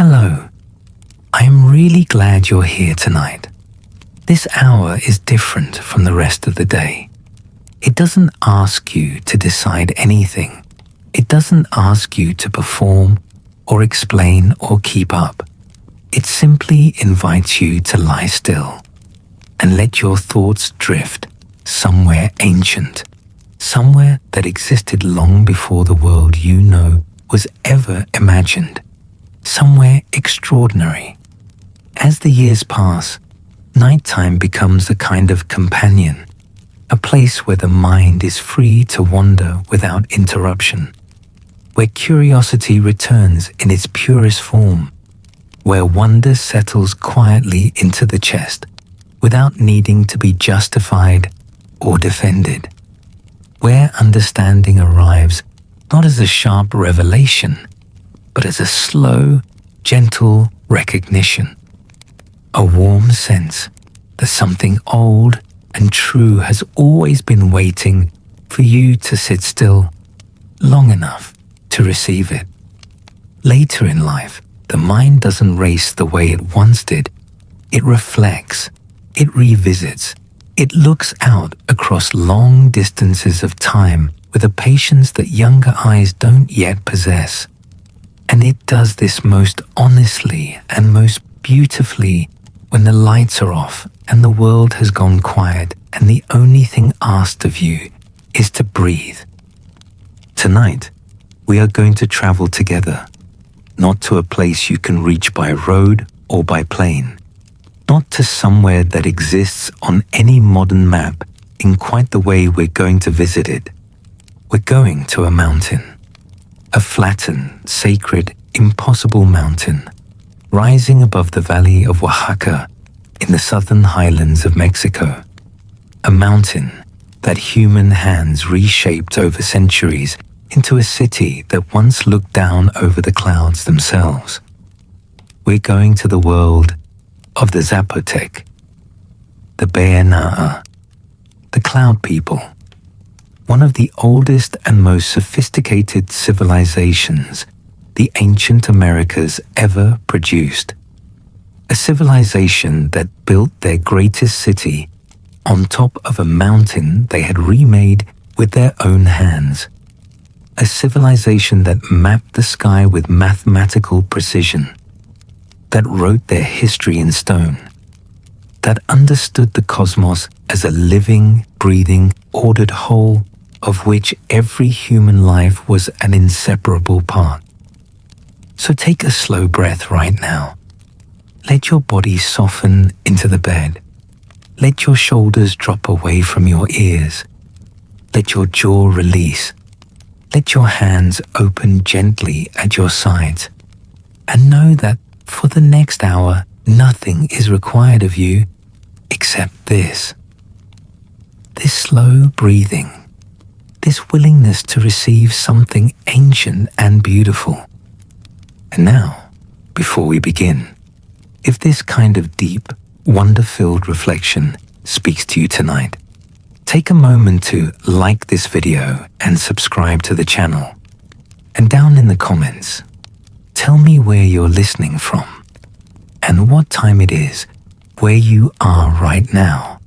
Hello. I am really glad you're here tonight. This hour is different from the rest of the day. It doesn't ask you to decide anything. It doesn't ask you to perform or explain or keep up. It simply invites you to lie still and let your thoughts drift somewhere ancient, somewhere that existed long before the world you know was ever imagined, somewhere extraordinary. As the years pass, nighttime becomes a kind of companion, a place where the mind is free to wander without interruption, where curiosity returns in its purest form, where wonder settles quietly into the chest without needing to be justified or defended, where understanding arrives not as a sharp revelation, but as a slow, gentle recognition, a warm sense that something old and true has always been waiting for you to sit still long enough to receive it. Later in life, the mind doesn't race the way it once did. It reflects, it revisits, it looks out across long distances of time with a patience that younger eyes don't yet possess. And it does this most honestly and most beautifully when the lights are off and the world has gone quiet and the only thing asked of you is to breathe. Tonight, we are going to travel together, not to a place you can reach by road or by plane, not to somewhere that exists on any modern map in quite the way we're going to visit it. We're going to a mountain. A flattened, sacred, impossible mountain, rising above the valley of Oaxaca in the southern highlands of Mexico. A mountain that human hands reshaped over centuries into a city that once looked down over the clouds themselves. We're going to the world of the Zapotec, the Beyanaa, the Cloud People, one of the oldest and most sophisticated civilizations the ancient Americas ever produced. A civilization that built their greatest city on top of a mountain they had remade with their own hands. A civilization that mapped the sky with mathematical precision, that wrote their history in stone, that understood the cosmos as a living, breathing, ordered whole of which every human life was an inseparable part. So take a slow breath right now. Let your body soften into the bed. Let your shoulders drop away from your ears. Let your jaw release. Let your hands open gently at your sides. And know that for the next hour, nothing is required of you except this. This slow breathing. This willingness to receive something ancient and beautiful. And now, before we begin, if this kind of deep, wonder-filled reflection speaks to you tonight, take a moment to like this video and subscribe to the channel. And down in the comments, tell me where you're listening from and what time it is where you are right now.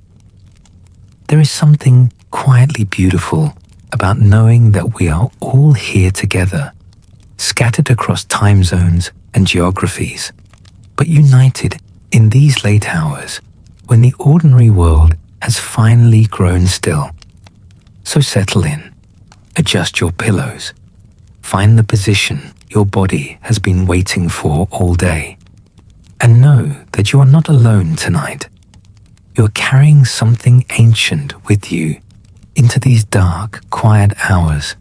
There is something quietly beautiful about knowing that we are all here together, scattered across time zones and geographies, but united in these late hours when the ordinary world has finally grown still. So settle in, adjust your pillows, find the position your body has been waiting for all day, and know that you are not alone tonight. You're carrying something ancient with you into these dark, quiet hours,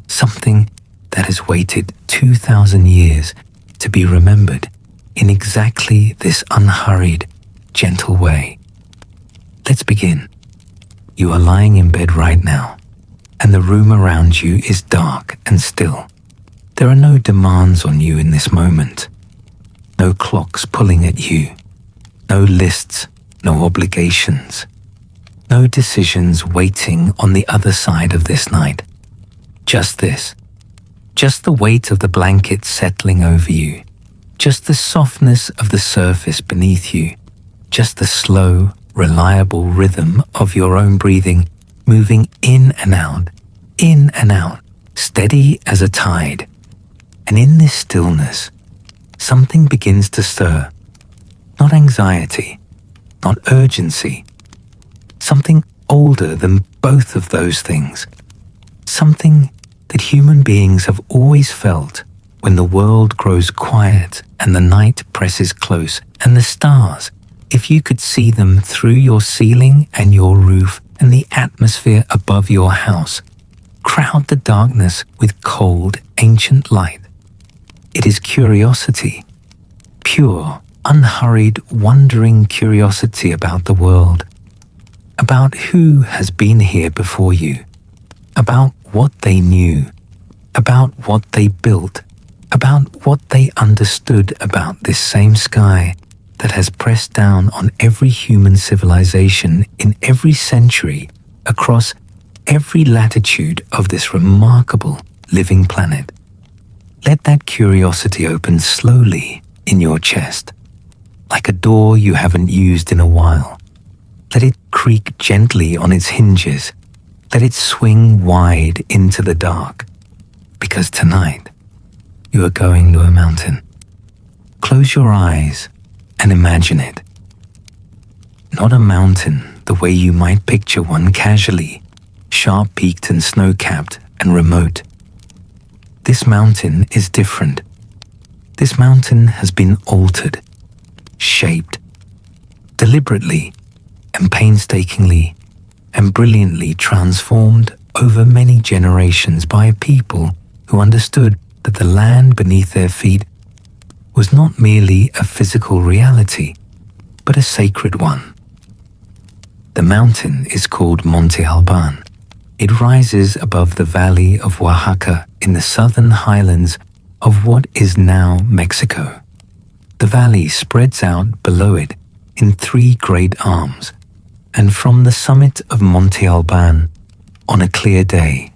something that has waited 2,000 years to be remembered in exactly this unhurried, gentle way. Let's begin. You are lying in bed right now, and the room around you is dark and still. There are no demands on you in this moment, no clocks pulling at you, no lists, no obligations. No decisions waiting on the other side of this night. Just this. Just the weight of the blanket settling over you. just the softness of the surface beneath you, just the slow, reliable rhythm of your own breathing, moving in and out, steady as a tide. And in this stillness, something begins to stir. Not anxiety, not urgency. Something older than both of those things. Something that human beings have always felt when the world grows quiet and the night presses close, and the stars, if you could see them through your ceiling and your roof and the atmosphere above your house, crowd the darkness with cold, ancient light. It is curiosity, pure, unhurried, wondering curiosity about the world, about who has been here before you, about what they knew, about what they built, about what they understood about this same sky that has pressed down on every human civilization in every century across every latitude of this remarkable living planet. Let that curiosity open slowly in your chest, like a door you haven't used in a while. Let it creak gently on its hinges. Let it swing wide into the dark, because tonight you are going to a mountain. Close your eyes and imagine it. Not a mountain the way you might picture one casually, sharp-peaked and snow-capped and remote. This mountain is different. This mountain has been altered, shaped, deliberately and painstakingly and brilliantly transformed over many generations by a people who understood that the land beneath their feet was not merely a physical reality, but a sacred one. The mountain is called Monte Alban. It rises above the valley of Oaxaca in the southern highlands of what is now Mexico. The valley spreads out below it in three great arms, and from the summit of Monte Alban, on a clear day,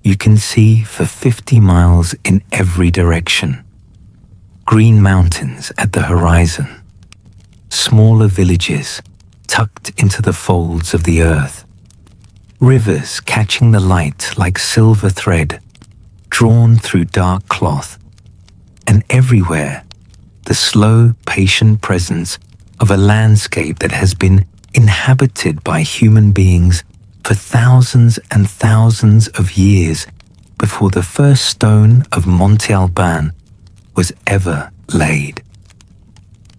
you can see for 50 miles in every direction. Green mountains at the horizon, smaller villages tucked into the folds of the earth, rivers catching the light like silver thread, drawn through dark cloth, and everywhere the slow, patient presence of a landscape that has been inhabited by human beings for thousands and thousands of years before the first stone of Monte Alban was ever laid.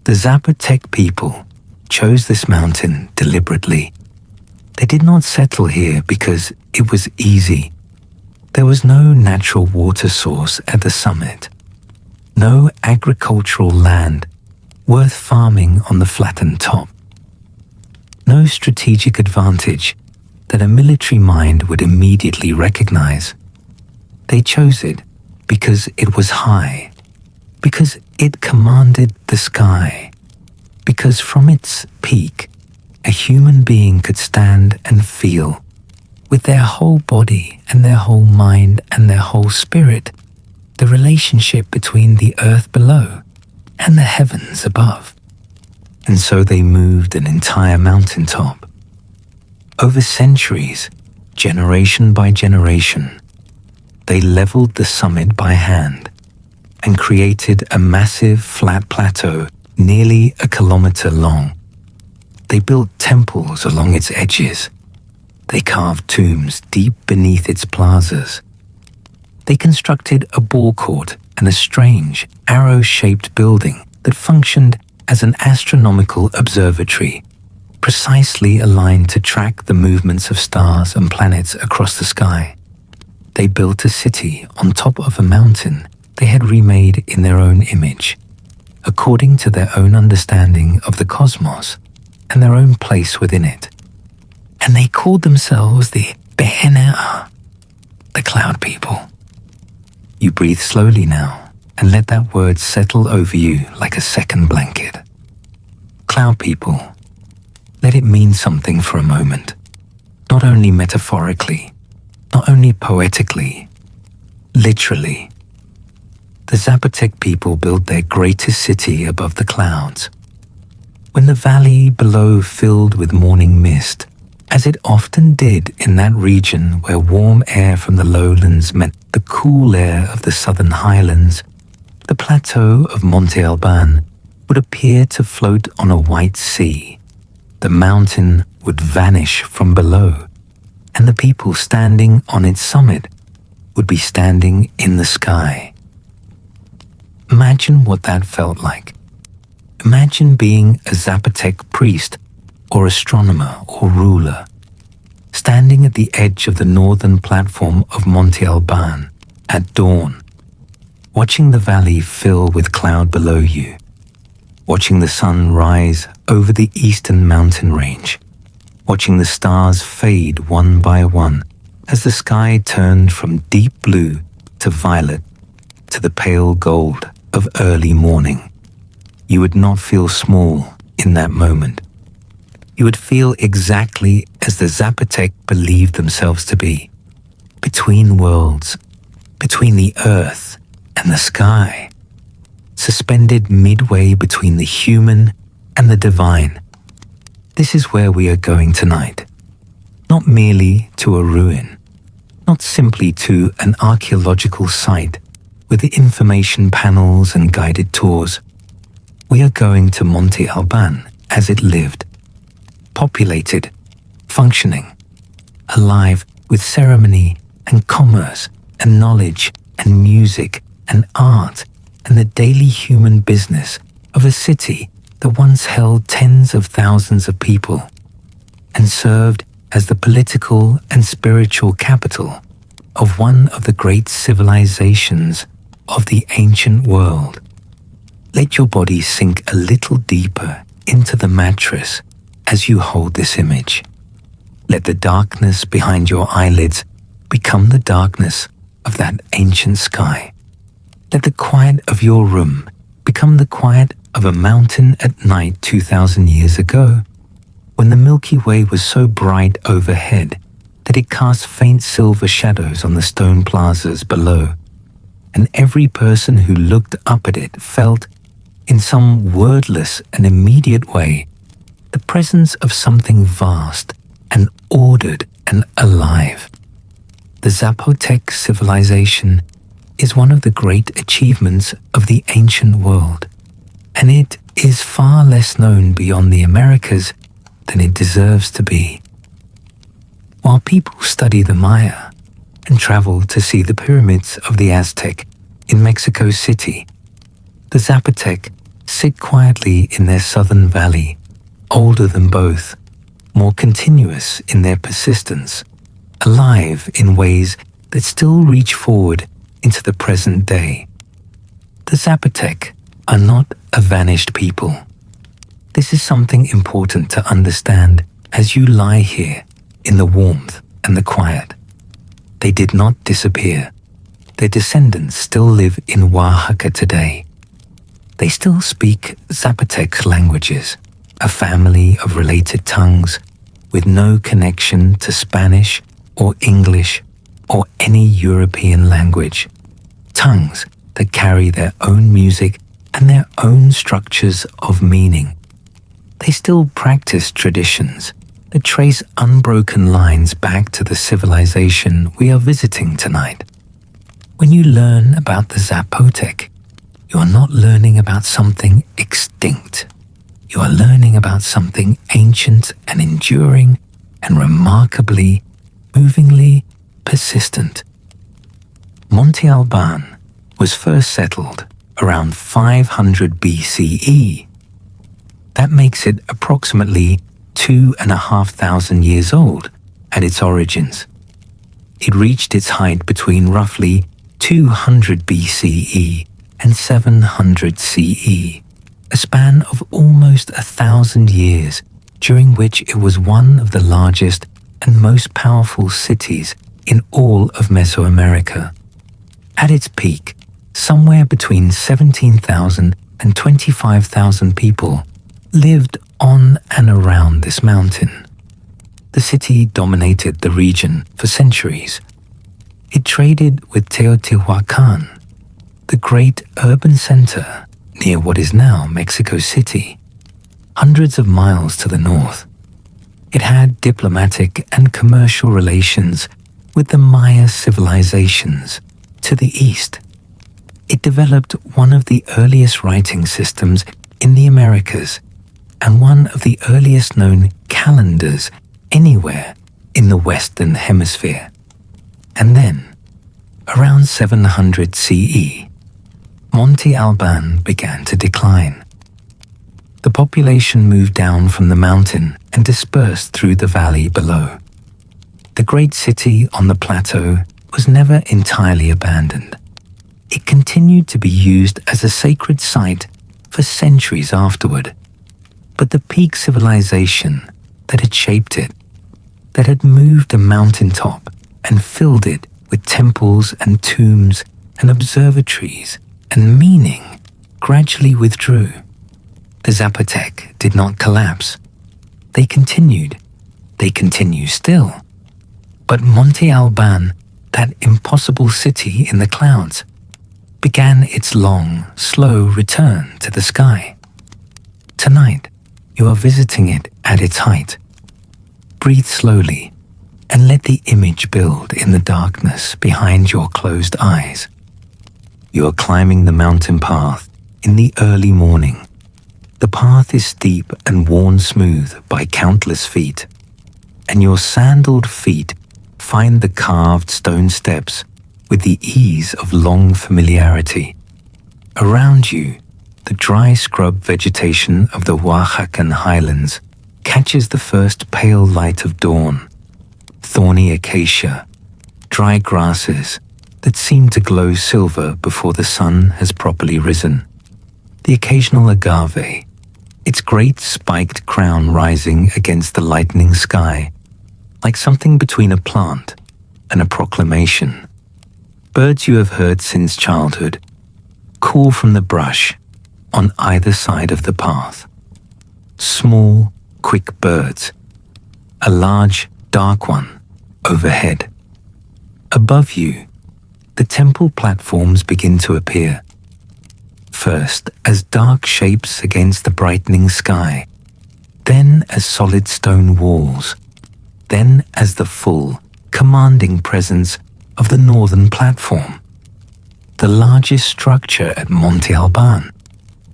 The Zapotec people chose this mountain deliberately. They did not settle here because it was easy. There was no natural water source at the summit, no agricultural land worth farming on the flattened top, no strategic advantage that a military mind would immediately recognize. They chose it because it was high, because it commanded the sky, because from its peak, a human being could stand and feel, with their whole body and their whole mind and their whole spirit, the relationship between the earth below and the heavens above. And so they moved an entire mountaintop. Over centuries, generation by generation, they leveled the summit by hand and created a massive flat plateau nearly a kilometer long. They built temples along its edges. They carved tombs deep beneath its plazas. They constructed a ball court and a strange, arrow-shaped building that functioned as an astronomical observatory, precisely aligned to track the movements of stars and planets across the sky. They built a city on top of a mountain they had remade in their own image, according to their own understanding of the cosmos and their own place within it. And they called themselves the Behena, the cloud people. You breathe slowly now and let that word settle over you like a second blanket. Cloud people. Let it mean something for a moment, not only metaphorically, not only poetically, literally. the Zapotec people built their greatest city above the clouds. When the valley below filled with morning mist, as it often did in that region where warm air from the lowlands met the cool air of the southern highlands, the plateau of Monte Alban would appear to float on a white sea. The mountain would vanish from below, and the people standing on its summit would be standing in the sky. Imagine what that felt like. Imagine being a Zapotec priest or astronomer or ruler, standing at the edge of the northern platform of Monte Alban at dawn, watching the valley fill with cloud below you, watching the sun rise over the eastern mountain range, watching the stars fade one by one as the sky turned from deep blue to violet to the pale gold of early morning. You would not feel small in that moment. You would feel exactly as the Zapotec believed themselves to be, between worlds, between the earth and the sky, suspended midway between the human and the divine. This is where we are going tonight, not merely to a ruin, not simply to an archaeological site with the information panels and guided tours. We are going to Monte Alban as it lived, populated, functioning, alive with ceremony and commerce and knowledge and music and art and the daily human business of a city that once held tens of thousands of people and served as the political and spiritual capital of one of the great civilizations of the ancient world. Let your body sink a little deeper into the mattress as you hold this image. Let the darkness behind your eyelids become the darkness of that ancient sky. Let the quiet of your room become the quiet of a mountain at night 2,000 years ago, when the Milky Way was so bright overhead that it cast faint silver shadows on the stone plazas below, and every person who looked up at it felt, in some wordless and immediate way, the presence of something vast and ordered and alive. The Zapotec civilization is one of the great achievements of the ancient world, and it is far less known beyond the Americas than it deserves to be. While people study the Maya and travel to see the pyramids of the Aztec in Mexico City, the Zapotec sit quietly in their southern valley, older than both, more continuous in their persistence, alive in ways that still reach forward into the present day. The Zapotec are not a vanished people. This is something important to understand as you lie here in the warmth and the quiet. They did not disappear. Their descendants still live in Oaxaca today. They still speak Zapotec languages, a family of related tongues with no connection to Spanish or English or any European language. Tongues that carry their own music and their own structures of meaning. They still practice traditions that trace unbroken lines back to the civilization we are visiting tonight. When you learn about the Zapotec, you are not learning about something extinct. You are learning about something ancient and enduring and remarkably, movingly persistent. Monte Alban was first settled around 500 BCE. That makes it approximately 2,500 years old at its origins. It reached its height between roughly 200 BCE and 700 CE, a span of almost 1,000 years during which it was one of the largest and most powerful cities in all of Mesoamerica. At its peak, somewhere between 17,000 and 25,000 people lived on and around this mountain. The city dominated the region for centuries. It traded with Teotihuacan, the great urban center near what is now Mexico City, hundreds of miles to the north. It had diplomatic and commercial relations with the Maya civilizations to the east. It developed one of the earliest writing systems in the Americas and one of the earliest known calendars anywhere in the Western Hemisphere. And then, around 700 CE, Monte Alban began to decline. The population moved down from the mountain and dispersed through the valley below. The great city on the plateau was never entirely abandoned. It continued to be used as a sacred site for centuries afterward. But the peak civilization that had shaped it, that had moved a mountaintop and filled it with temples and tombs and observatories and meaning, gradually withdrew. The Zapotec did not collapse. They continued. They continue still. But Monte Alban, that impossible city in the clouds, began its long, slow return to the sky. Tonight, you are visiting it at its height. Breathe slowly and let the image build in the darkness behind your closed eyes. You are climbing the mountain path in the early morning. The path is steep and worn smooth by countless feet, and your sandaled feet find the carved stone steps with the ease of long familiarity. Around you, the dry scrub vegetation of the Oaxacan highlands catches the first pale light of dawn. Thorny acacia, dry grasses that seem to glow silver before the sun has properly risen. The occasional agave, its great spiked crown rising against the lightening sky, like something between a plant and a proclamation. Birds you have heard since childhood call from the brush on either side of the path. Small, quick birds, a large, dark one overhead. Above you, the temple platforms begin to appear. First as dark shapes against the brightening sky, then as solid stone walls, then as the full, commanding presence of the northern platform. The largest structure at Monte Alban,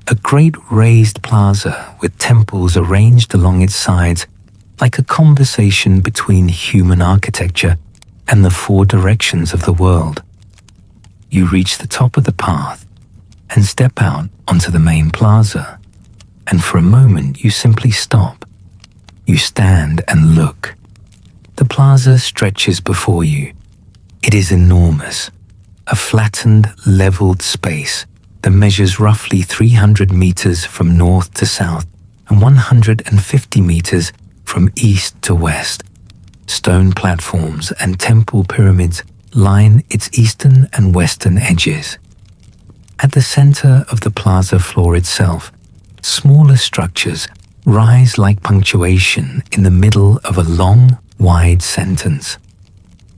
a great raised plaza with temples arranged along its sides like a conversation between human architecture and the four directions of the world. You reach the top of the path and step out onto the main plaza, and for a moment you simply stop. You stand and look. The plaza stretches before you. It is enormous, a flattened, leveled space that measures roughly 300 meters from north to south and 150 meters from east to west. Stone platforms and temple pyramids line its eastern and western edges. At the center of the plaza floor itself, smaller structures rise like punctuation in the middle of a long, wide sentence.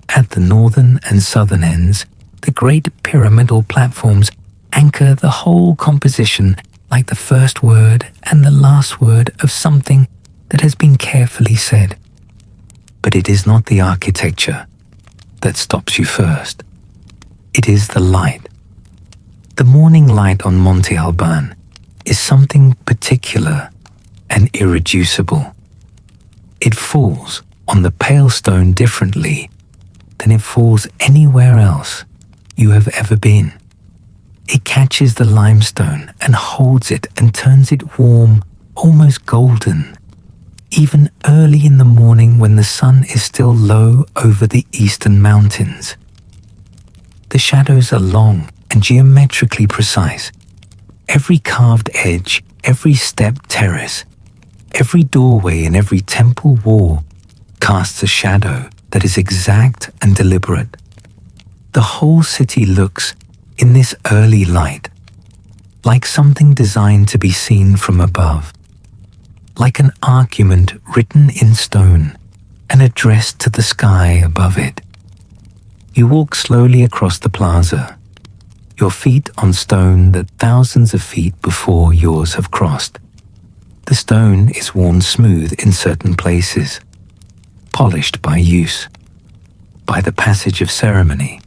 At the northern and southern ends, the great pyramidal platforms anchor the whole composition like the first word and the last word of something that has been carefully said. But it is not the architecture that stops you first. It is the light. The morning light on Monte Alban is something particular and irreducible. It falls on the pale stone differently than it falls anywhere else you have ever been. It catches the limestone and holds it and turns it warm, almost golden, even early in the morning when the sun is still low over the eastern mountains. The shadows are long and geometrically precise. Every carved edge, every step terrace, every doorway and every temple wall casts a shadow that is exact and deliberate. The whole city looks, in this early light, like something designed to be seen from above, like an argument written in stone and addressed to the sky above it. You walk slowly across the plaza. your feet on stone that thousands of feet before yours have crossed. The stone is worn smooth in certain places, polished by use, by the passage of ceremony,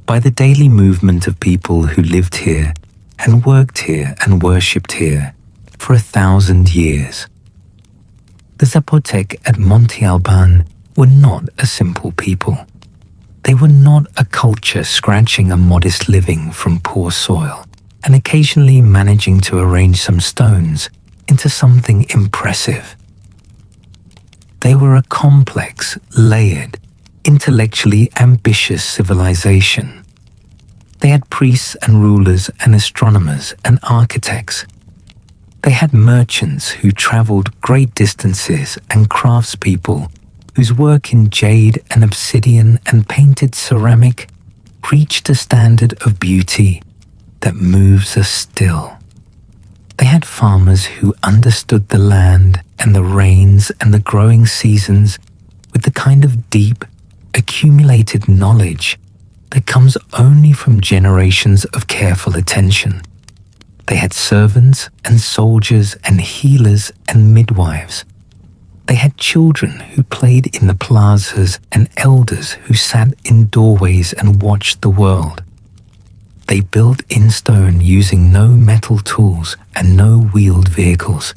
by the daily movement of people who lived here and worked here and worshipped here for 1,000 years. The Zapotec at Monte Alban were not a simple people. They were not a culture scratching a modest living from poor soil and occasionally managing to arrange some stones into something impressive. They were a complex, layered, intellectually ambitious civilization. They had priests and rulers and astronomers and architects. They had merchants who traveled great distances and craftspeople whose work in jade and obsidian and painted ceramic reached a standard of beauty that moves us still. They had farmers who understood the land and the rains and the growing seasons with the kind of deep, accumulated knowledge that comes only from generations of careful attention. They had servants and soldiers and healers and midwives. They had children who played in the plazas and elders who sat in doorways and watched the world. They built in stone using no metal tools and no wheeled vehicles.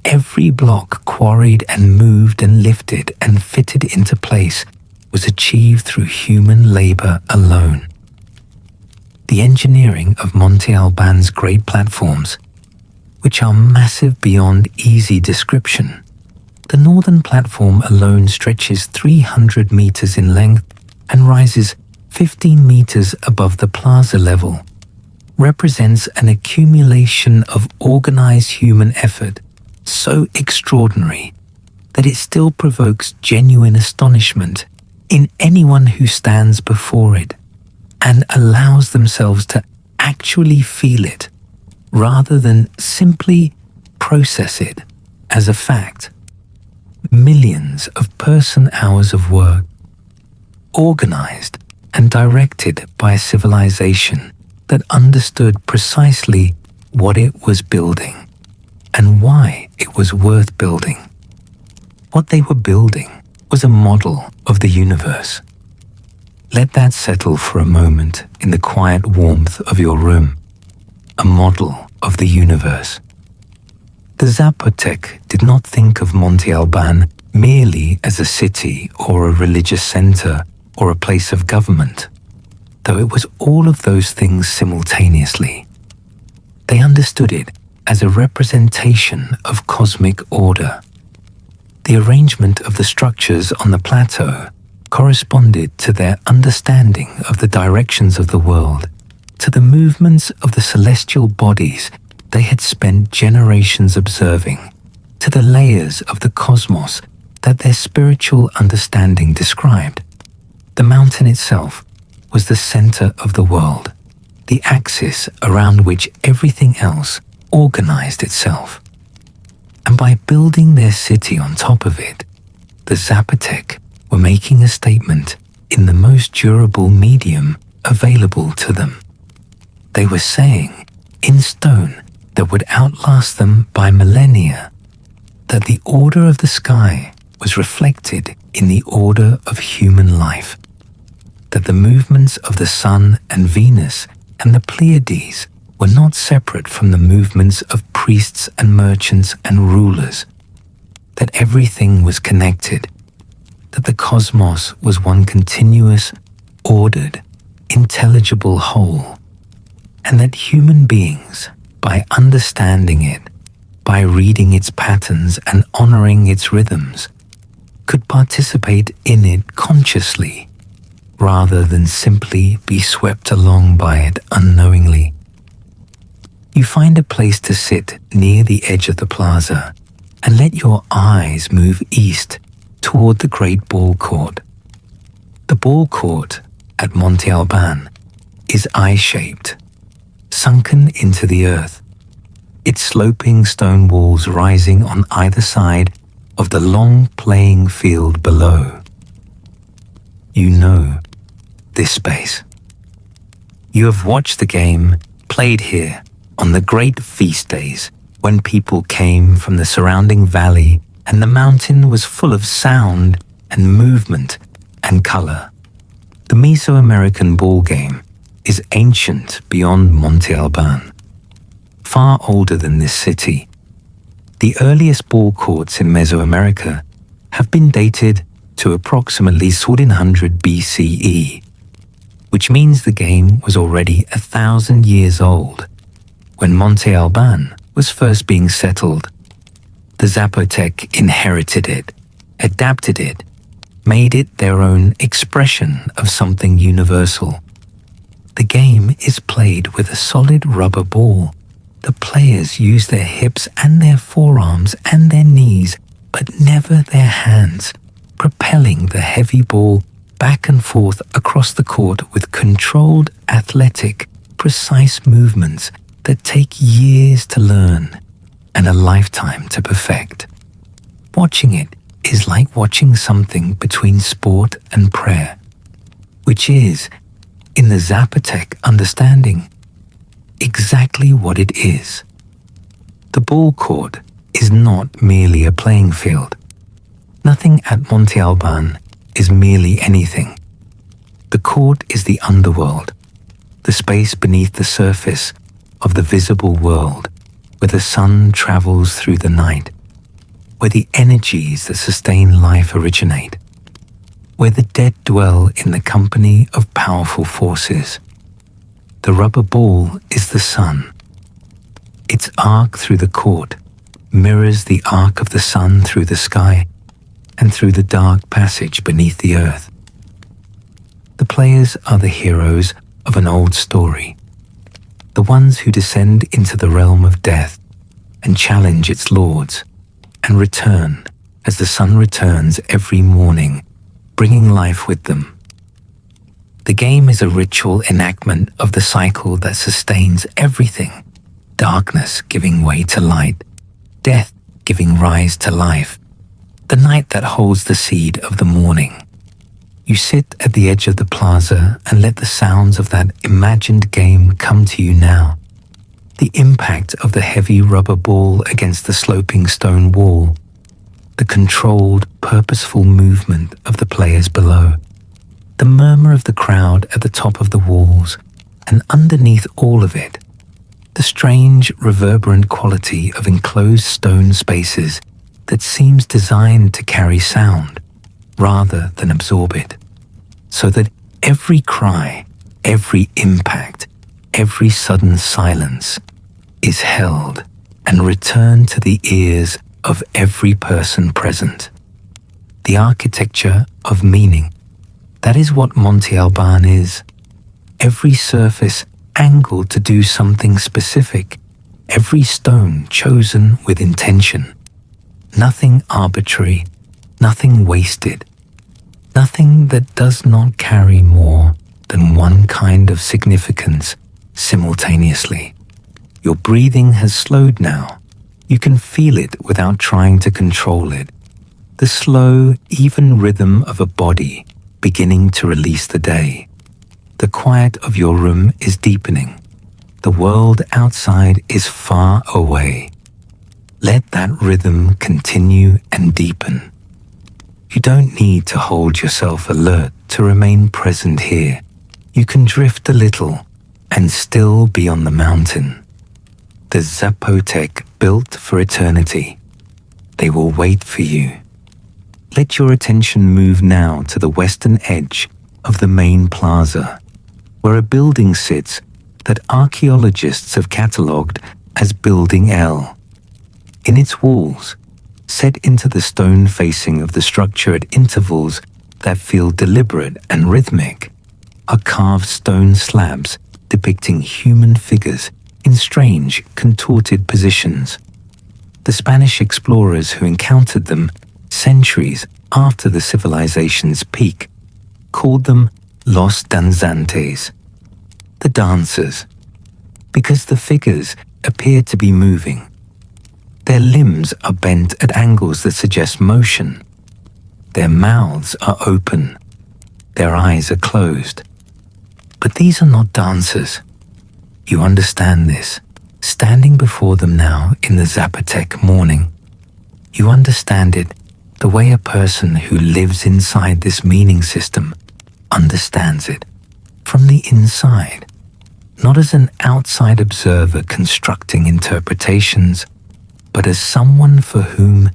Every block quarried and moved and lifted and fitted into place was achieved through human labor alone. The engineering of Monte Alban's great platforms, which are massive beyond easy description. The northern platform alone stretches 300 meters in length and rises 15 meters above the plaza level, represents an accumulation of organized human effort so extraordinary that it still provokes genuine astonishment in anyone who stands before it and allows themselves to actually feel it rather than simply process it as a fact. Millions of person-hours of work, organized and directed by a civilization that understood precisely what it was building and why it was worth building. What they were building was a model of the universe. Let that settle for a moment in the quiet warmth of your room. A model of the universe. The Zapotec did not think of Monte Alban merely as a city or a religious center or a place of government, though it was all of those things simultaneously. They understood it as a representation of cosmic order. The arrangement of the structures on the plateau corresponded to their understanding of the directions of the world, to the movements of the celestial bodies they had spent generations observing, to the layers of the cosmos that their spiritual understanding described. The mountain itself was the center of the world, the axis around which everything else organized itself. And by building their city on top of it, the Zapotec were making a statement in the most durable medium available to them. They were saying, in stone that would outlast them by millennia, that the order of the sky was reflected in the order of human life, that the movements of the sun and Venus and the Pleiades were not separate from the movements of priests and merchants and rulers, that everything was connected, that the cosmos was one continuous, ordered, intelligible whole, and that human beings, by understanding it, by reading its patterns and honoring its rhythms, could participate in it consciously, rather than simply be swept along by it unknowingly. You find a place to sit near the edge of the plaza and let your eyes move east toward the great ball court. The ball court at Monte Alban is eye-shaped, sunken into the earth, its sloping stone walls rising on either side of the long playing field below. You know this space. You have watched the game played here on the great feast days when people came from the surrounding valley and the mountain was full of sound and movement and color. The Mesoamerican ball game is ancient beyond Monte Alban, far older than this city. The earliest ball courts in Mesoamerica have been dated to approximately 1400 BCE, which means the game was already 1,000 years old when Monte Alban was first being settled. The Zapotec inherited it, adapted it, made it their own expression of something universal. The game is played with a solid rubber ball. The players use their hips and their forearms and their knees, but never their hands, propelling the heavy ball back and forth across the court with controlled, athletic, precise movements that take years to learn and a lifetime to perfect. Watching it is like watching something between sport and prayer, which is, in the Zapotec understanding, exactly what it is. The ball court is not merely a playing field. Nothing at Monte Alban is merely anything. The court is the underworld, the space beneath the surface of the visible world, where the sun travels through the night, where the energies that sustain life originate, where the dead dwell in the company of powerful forces. The rubber ball is the sun. Its arc through the court mirrors the arc of the sun through the sky and through the dark passage beneath the earth. The players are the heroes of an old story, the ones who descend into the realm of death and challenge its lords and return as the sun returns every morning, bringing life with them. The game is a ritual enactment of the cycle that sustains everything, darkness giving way to light, death giving rise to life, the night that holds the seed of the morning. You sit at the edge of the plaza and let the sounds of that imagined game come to you now. The impact of the heavy rubber ball against the sloping stone wall, the controlled, purposeful movement of the players below, the murmur of the crowd at the top of the walls, and underneath all of it, the strange, reverberant quality of enclosed stone spaces that seems designed to carry sound rather than absorb it, so that every cry, every impact, every sudden silence is held and returned to the ears of every person present. The architecture of meaning, that is what Monte Alban is. Every surface angled to do something specific, every stone chosen with intention. Nothing arbitrary, nothing wasted, nothing that does not carry more than one kind of significance simultaneously. Your breathing has slowed now. You can feel it without trying to control it. The slow, even rhythm of a body beginning to release the day. The quiet of your room is deepening. The world outside is far away. Let that rhythm continue and deepen. You don't need to hold yourself alert to remain present here. You can drift a little and still be on the mountain. The Zapotec built for eternity. They will wait for you. Let your attention move now to the western edge of the main plaza, where a building sits that archaeologists have catalogued as Building L. In its walls, set into the stone facing of the structure at intervals that feel deliberate and rhythmic, are carved stone slabs depicting human figures in strange, contorted positions. The Spanish explorers who encountered them centuries after the civilization's peak called them los danzantes, the dancers, because the figures appear to be moving. Their limbs are bent at angles that suggest motion. Their mouths are open. Their eyes are closed. But these are not dancers. You understand this, standing before them now in the Zapotec morning. You understand it the way a person who lives inside this meaning system understands it, from the inside, not as an outside observer constructing interpretations, but as someone for whom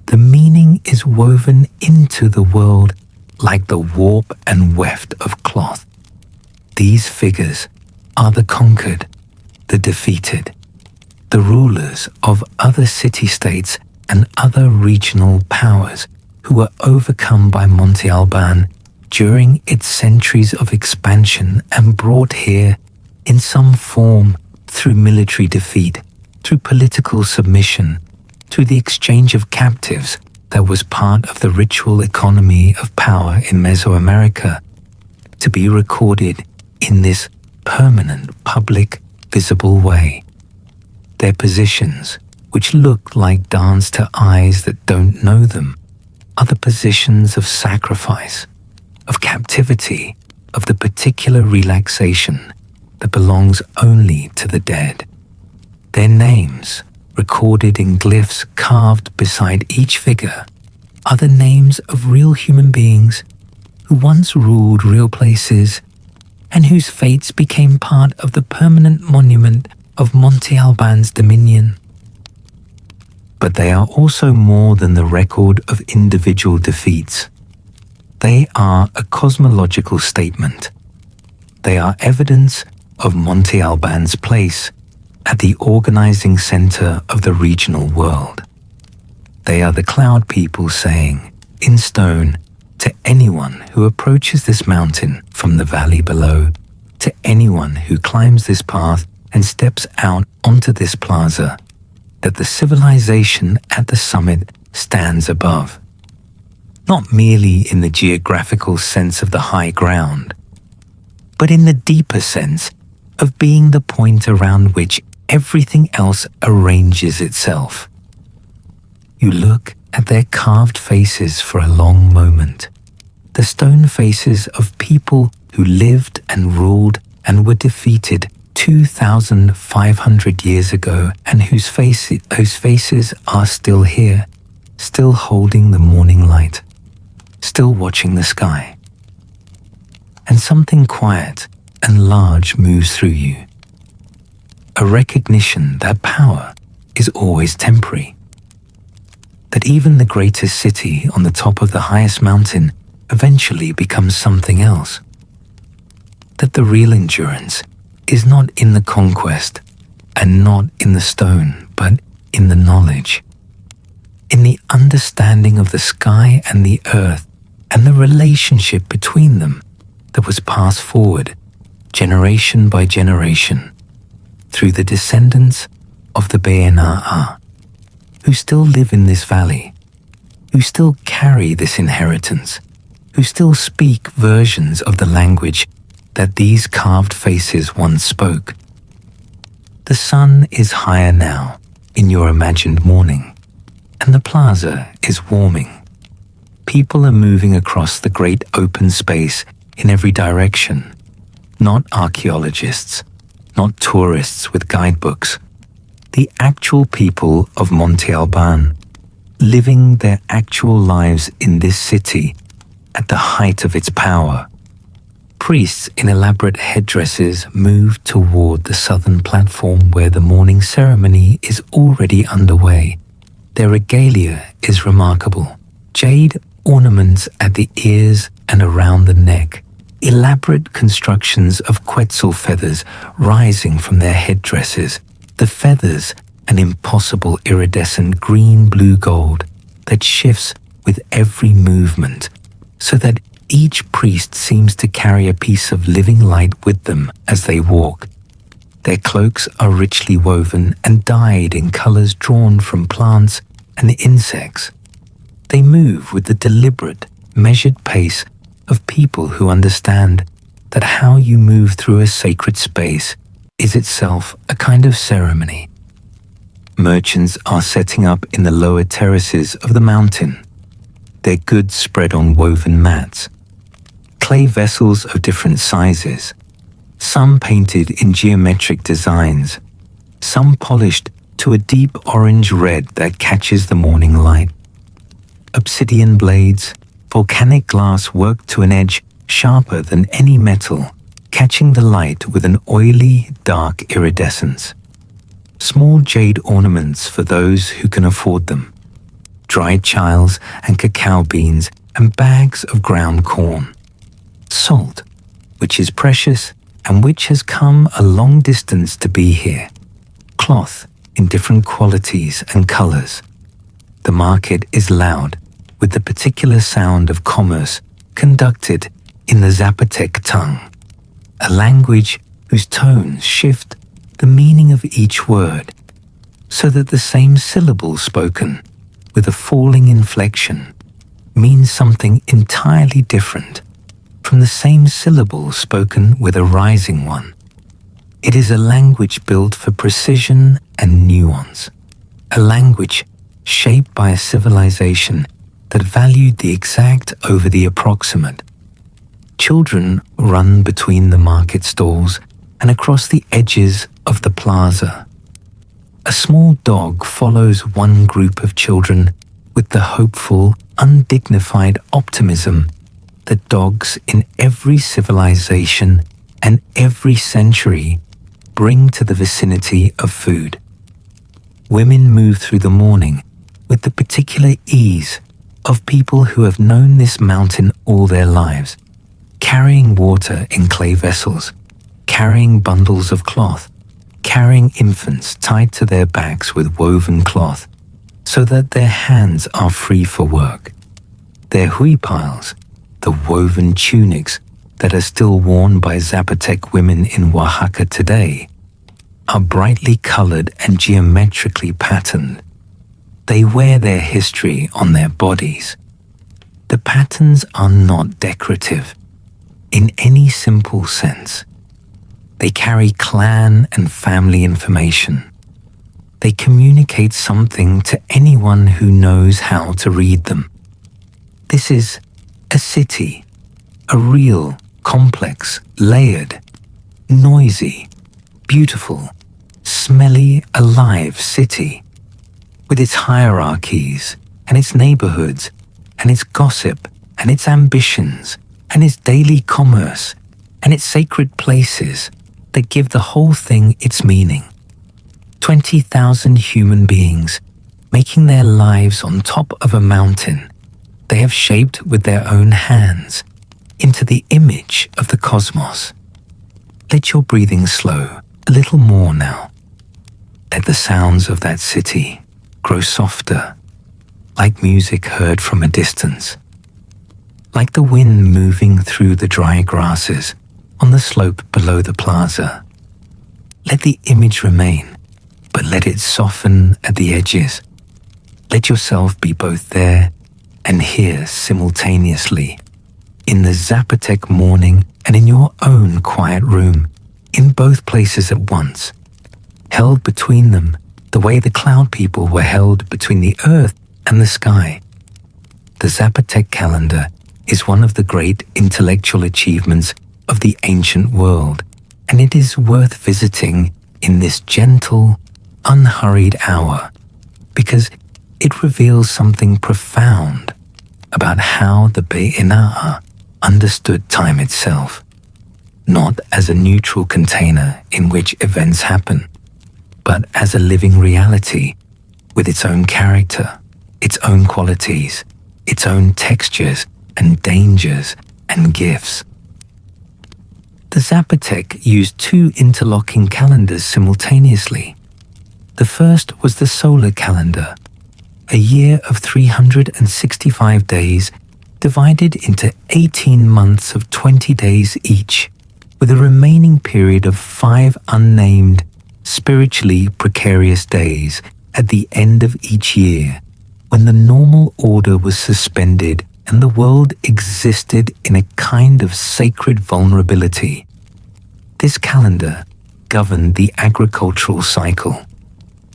the meaning is woven into the world like the warp and weft of cloth. These figures are the conquered, the defeated, the rulers of other city-states and other regional powers who were overcome by Monte Alban during its centuries of expansion and brought here in some form through military defeat, through political submission, through the exchange of captives that was part of the ritual economy of power in Mesoamerica, to be recorded in this permanent, public, visible way. Their positions, which look like dance to eyes that don't know them, are the positions of sacrifice, of captivity, of the particular relaxation that belongs only to the dead. Their names, recorded in glyphs carved beside each figure, are the names of real human beings who once ruled real places and whose fates became part of the permanent monument of Monte Alban's dominion. But they are also more than the record of individual defeats. They are a cosmological statement. They are evidence of Monte Alban's place at the organizing center of the regional world. They are the cloud people saying, in stone, to anyone who approaches this mountain from the valley below, to anyone who climbs this path and steps out onto this plaza, that the civilization at the summit stands above. Not merely in the geographical sense of the high ground, but in the deeper sense of being the point around which everything else arranges itself. You look at their carved faces for a long moment, the stone faces of people who lived and ruled and were defeated 2,500 years ago, and whose faces are still here, still holding the morning light, still watching the sky. And something quiet and large moves through you. A recognition that power is always temporary. That even the greatest city on the top of the highest mountain eventually becomes something else. That the real endurance is not in the conquest and not in the stone, but in the knowledge, in the understanding of the sky and the earth and the relationship between them that was passed forward generation by generation through the descendants of the Be'ena'a, who still live in this valley, who still carry this inheritance, who still speak versions of the language that these carved faces once spoke. The sun is higher now in your imagined morning, and the plaza is warming. People are moving across the great open space in every direction, not archaeologists, not tourists with guidebooks, the actual people of Monte Alban, living their actual lives in this city at the height of its power. Priests in elaborate headdresses move toward the southern platform where the morning ceremony is already underway. Their regalia is remarkable. Jade ornaments at the ears and around the neck, elaborate constructions of quetzal feathers rising from their headdresses, the feathers an impossible iridescent green-blue gold that shifts with every movement, so that each priest seems to carry a piece of living light with them as they walk. Their cloaks are richly woven and dyed in colors drawn from plants and insects. They move with the deliberate, measured pace of people who understand that how you move through a sacred space is itself a kind of ceremony. Merchants are setting up in the lower terraces of the mountain, their goods spread on woven mats. Clay vessels of different sizes, some painted in geometric designs, some polished to a deep orange red that catches the morning light. Obsidian blades, volcanic glass worked to an edge sharper than any metal, catching the light with an oily, dark iridescence. Small jade ornaments for those who can afford them. Dried chiles and cacao beans and bags of ground corn. Salt, which is precious and which has come a long distance to be here. Cloth in different qualities and colors. The market is loud, with the particular sound of commerce conducted in the Zapotec tongue, a language whose tones shift the meaning of each word, so that the same syllable spoken with a falling inflection means something entirely different from the same syllable spoken with a rising one. It is a language built for precision and nuance, a language shaped by a civilization that valued the exact over the approximate. Children run between the market stalls and across the edges of the plaza. A small dog follows one group of children with the hopeful, undignified optimism that dogs in every civilization and every century bring to the vicinity of food. Women move through the morning with the particular ease of people who have known this mountain all their lives, carrying water in clay vessels, carrying bundles of cloth, carrying infants tied to their backs with woven cloth, so that their hands are free for work. Their huipiles, the woven tunics that are still worn by Zapotec women in Oaxaca today, are brightly colored and geometrically patterned. They wear their history on their bodies. The patterns are not decorative in any simple sense. They carry clan and family information. They communicate something to anyone who knows how to read them. This is a city, a real, complex, layered, noisy, beautiful, smelly, alive city, with its hierarchies and its neighborhoods and its gossip and its ambitions and its daily commerce and its sacred places that give the whole thing its meaning. 20,000 human beings making their lives on top of a mountain they have shaped with their own hands into the image of the cosmos. Let your breathing slow a little more now. Let the sounds of that city grow softer, like music heard from a distance, like the wind moving through the dry grasses on the slope below the plaza. Let the image remain, but let it soften at the edges. Let yourself be both there and here simultaneously, in the Zapotec morning and in your own quiet room, in both places at once, held between them the way the cloud people were held between the earth and the sky. The Zapotec calendar is one of the great intellectual achievements of the ancient world, and it is worth visiting in this gentle, unhurried hour, because it reveals something profound about how the Be'ina'a understood time itself, not as a neutral container in which events happen, but as a living reality with its own character, its own qualities, its own textures and dangers and gifts. The Zapotec used two interlocking calendars simultaneously. The first was the solar calendar, a year of 365 days divided into 18 months of 20 days each, with a remaining period of 5 unnamed, spiritually precarious days at the end of each year, when the normal order was suspended and the world existed in a kind of sacred vulnerability. This calendar governed the agricultural cycle.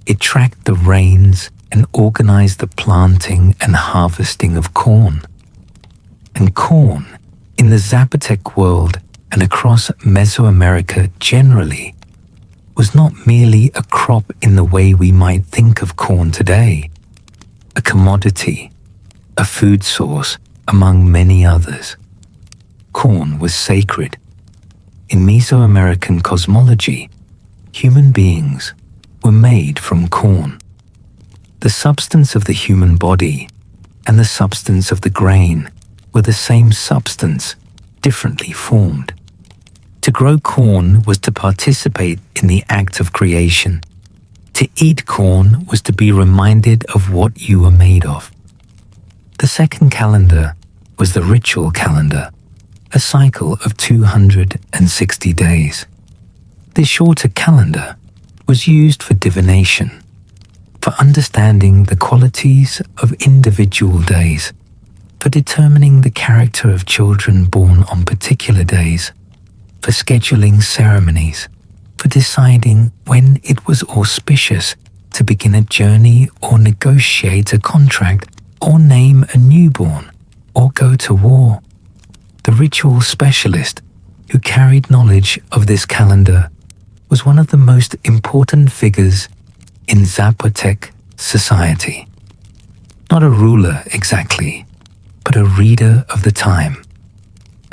It tracked the rains and organized the planting and harvesting of corn. And corn, in the Zapotec world, and across Mesoamerica generally was not merely a crop in the way we might think of corn today, a commodity, a food source among many others. Corn was sacred. In Mesoamerican cosmology, human beings were made from corn. The substance of the human body and the substance of the grain were the same substance, differently formed. To grow corn was to participate in the act of creation. To eat corn was to be reminded of what you were made of. The second calendar was the ritual calendar, a cycle of 260 days. This shorter calendar was used for divination, for understanding the qualities of individual days, for determining the character of children born on particular days, for scheduling ceremonies, for deciding when it was auspicious to begin a journey or negotiate a contract or name a newborn or go to war. The ritual specialist who carried knowledge of this calendar was one of the most important figures in Zapotec society. Not a ruler exactly, but a reader of the time.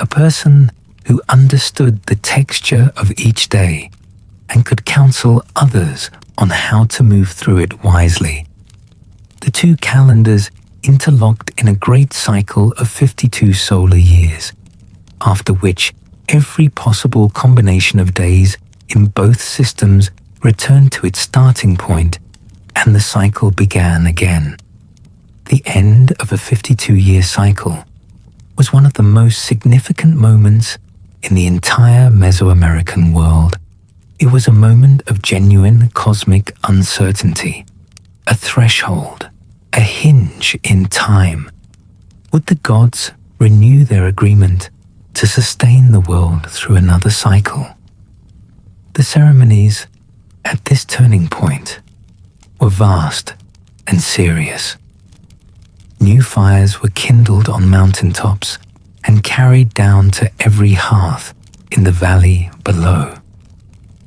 A person who understood the texture of each day and could counsel others on how to move through it wisely. The two calendars interlocked in a great cycle of 52 solar years, after which every possible combination of days in both systems returned to its starting point and the cycle began again. The end of a 52-year cycle was one of the most significant moments in the entire Mesoamerican world. It was a moment of genuine cosmic uncertainty, a threshold, a hinge in time. Would the gods renew their agreement to sustain the world through another cycle? The ceremonies at this turning point were vast and serious. New fires were kindled on mountaintops and carried down to every hearth in the valley below.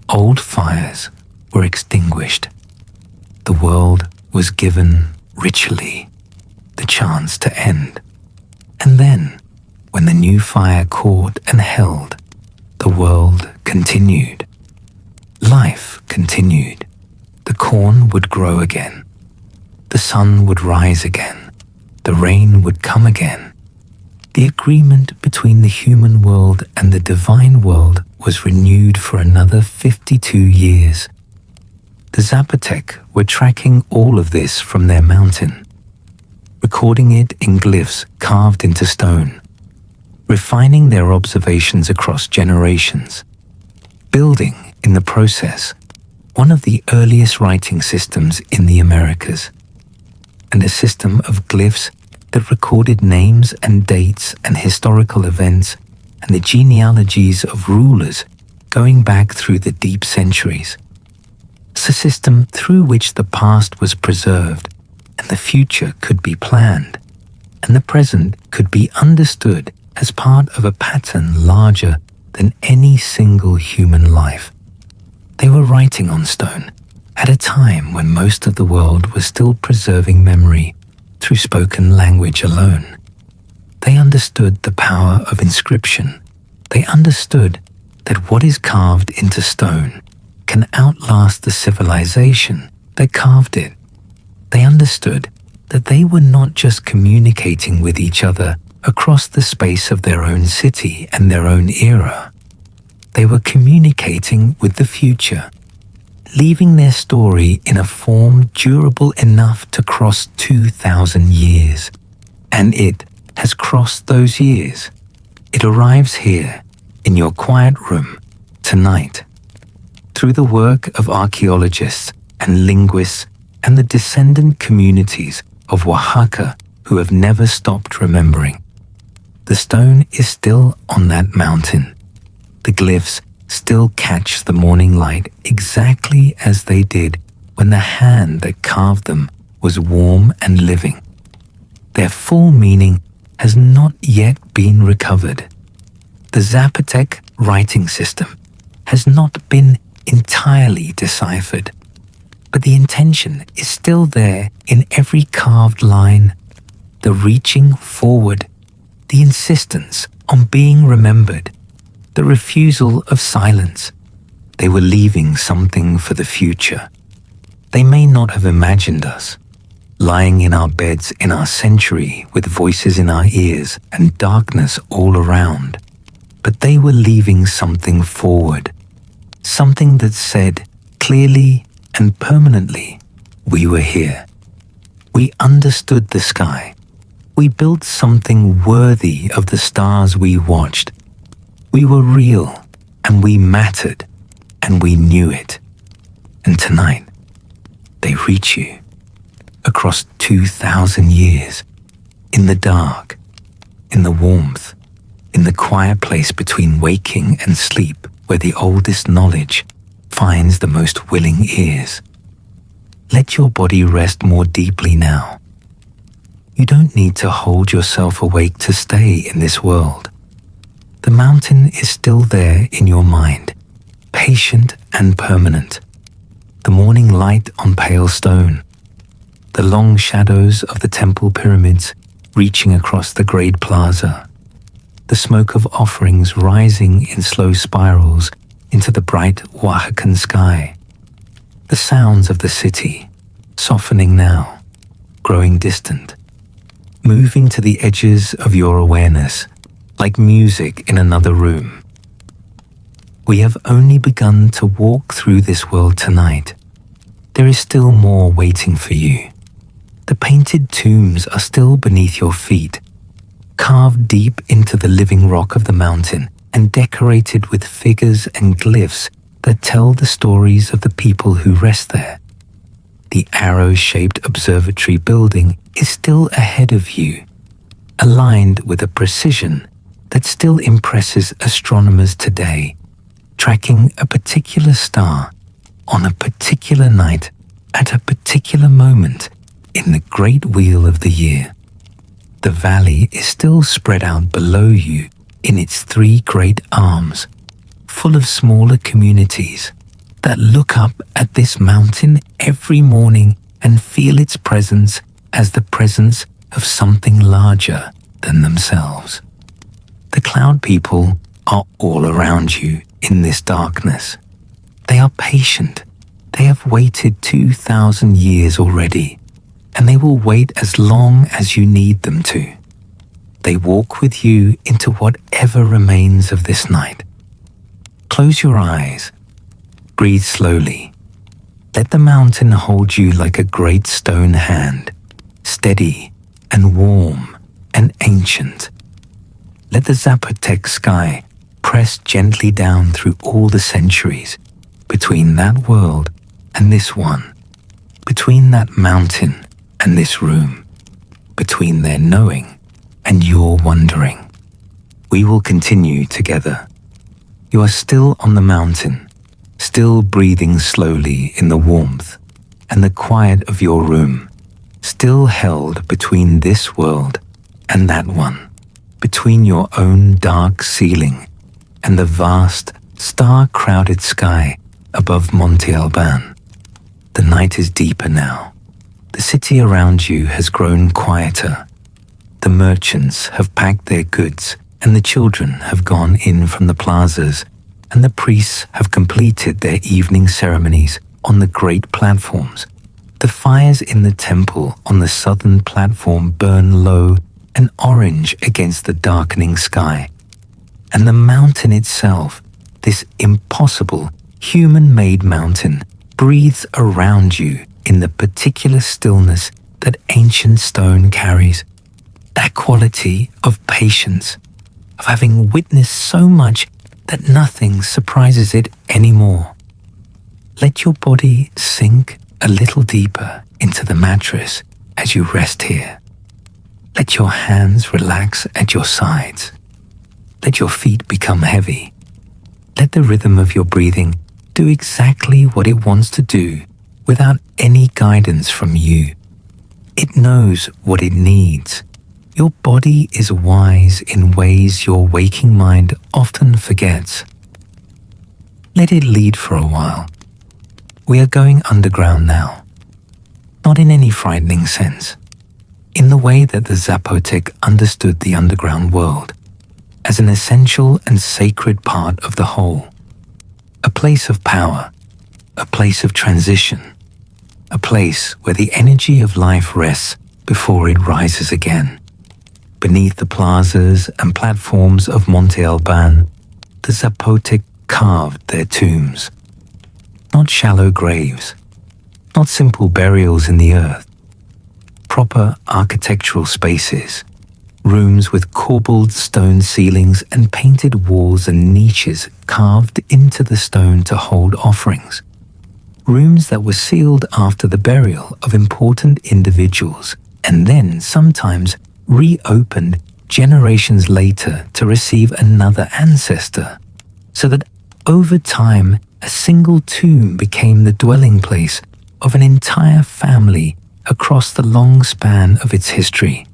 Old fires were extinguished. The world was given ritually the chance to end. And then, when the new fire caught and held, the world continued. Life continued. The corn would grow again. The sun would rise again. The rain would come again. The agreement between the human world and the divine world was renewed for another 52 years. The Zapotec were tracking all of this from their mountain, recording it in glyphs carved into stone, refining their observations across generations, building, in the process, one of the earliest writing systems in the Americas, and a system of glyphs that recorded names and dates and historical events and the genealogies of rulers going back through the deep centuries. It's a system through which the past was preserved and the future could be planned, and the present could be understood as part of a pattern larger than any single human life. They were writing on stone at a time when most of the world was still preserving memory through spoken language alone. They understood the power of inscription. They understood that what is carved into stone can outlast the civilization that carved it. They understood that they were not just communicating with each other across the space of their own city and their own era. They were communicating with the future, leaving their story in a form durable enough to cross 2,000 years. And it has crossed those years. It arrives here, in your quiet room, tonight. Through the work of archaeologists and linguists and the descendant communities of Oaxaca who have never stopped remembering. The stone is still on that mountain. The glyphs still catch the morning light exactly as they did when the hand that carved them was warm and living. Their full meaning has not yet been recovered. The Zapotec writing system has not been entirely deciphered, but the intention is still there in every carved line, the reaching forward, the insistence on being remembered, the refusal of silence. They were leaving something for the future. They may not have imagined us, lying in our beds in our century with voices in our ears and darkness all around, but they were leaving something forward, something that said clearly and permanently, we were here. We understood the sky. We built something worthy of the stars we watched. We were real, and we mattered, and we knew it. And tonight, they reach you, across 2,000 years, in the dark, in the warmth, in the quiet place between waking and sleep, where the oldest knowledge finds the most willing ears. Let your body rest more deeply now. You don't need to hold yourself awake to stay in this world. The mountain is still there in your mind, patient and permanent. The morning light on pale stone, the long shadows of the temple pyramids reaching across the great plaza, the smoke of offerings rising in slow spirals into the bright Oaxacan sky, the sounds of the city, softening now, growing distant, moving to the edges of your awareness, like music in another room. We have only begun to walk through this world tonight. There is still more waiting for you. The painted tombs are still beneath your feet, carved deep into the living rock of the mountain and decorated with figures and glyphs that tell the stories of the people who rest there. The arrow-shaped observatory building is still ahead of you, aligned with a precision that still impresses astronomers today, tracking a particular star on a particular night at a particular moment in the great wheel of the year. The valley is still spread out below you in its three great arms, full of smaller communities that look up at this mountain every morning and feel its presence as the presence of something larger than themselves. The cloud people are all around you in this darkness. They are patient. They have waited 2,000 years already, and they will wait as long as you need them to. They walk with you into whatever remains of this night. Close your eyes. Breathe slowly. Let the mountain hold you like a great stone hand, steady and warm and ancient. Let the Zapotec sky press gently down through all the centuries, between that world and this one, between that mountain and this room, between their knowing and your wondering. We will continue together. You are still on the mountain, still breathing slowly in the warmth and the quiet of your room, still held between this world and that one, between your own dark ceiling and the vast, star-crowded sky above Monte Alban. The night is deeper now. The city around you has grown quieter. The merchants have packed their goods, and the children have gone in from the plazas, and the priests have completed their evening ceremonies on the great platforms. The fires in the temple on the southern platform burn low and orange against the darkening sky. And the mountain itself, this impossible, human-made mountain, breathes around you in the particular stillness that ancient stone carries. That quality of patience, of having witnessed so much that nothing surprises it anymore. Let your body sink a little deeper into the mattress as you rest here. Let your hands relax at your sides. Let your feet become heavy. Let the rhythm of your breathing do exactly what it wants to do without any guidance from you. It knows what it needs. Your body is wise in ways your waking mind often forgets. Let it lead for a while. We are going underground now. Not in any frightening sense. In the way that the Zapotec understood the underground world, as an essential and sacred part of the whole. A place of power, a place of transition, a place where the energy of life rests before it rises again. Beneath the plazas and platforms of Monte Alban, the Zapotec carved their tombs. Not shallow graves, not simple burials in the earth. Proper architectural spaces, rooms with corbelled stone ceilings and painted walls and niches carved into the stone to hold offerings. Rooms that were sealed after the burial of important individuals and then sometimes reopened generations later to receive another ancestor, so that over time a single tomb became the dwelling place of an entire family across the long span of its history.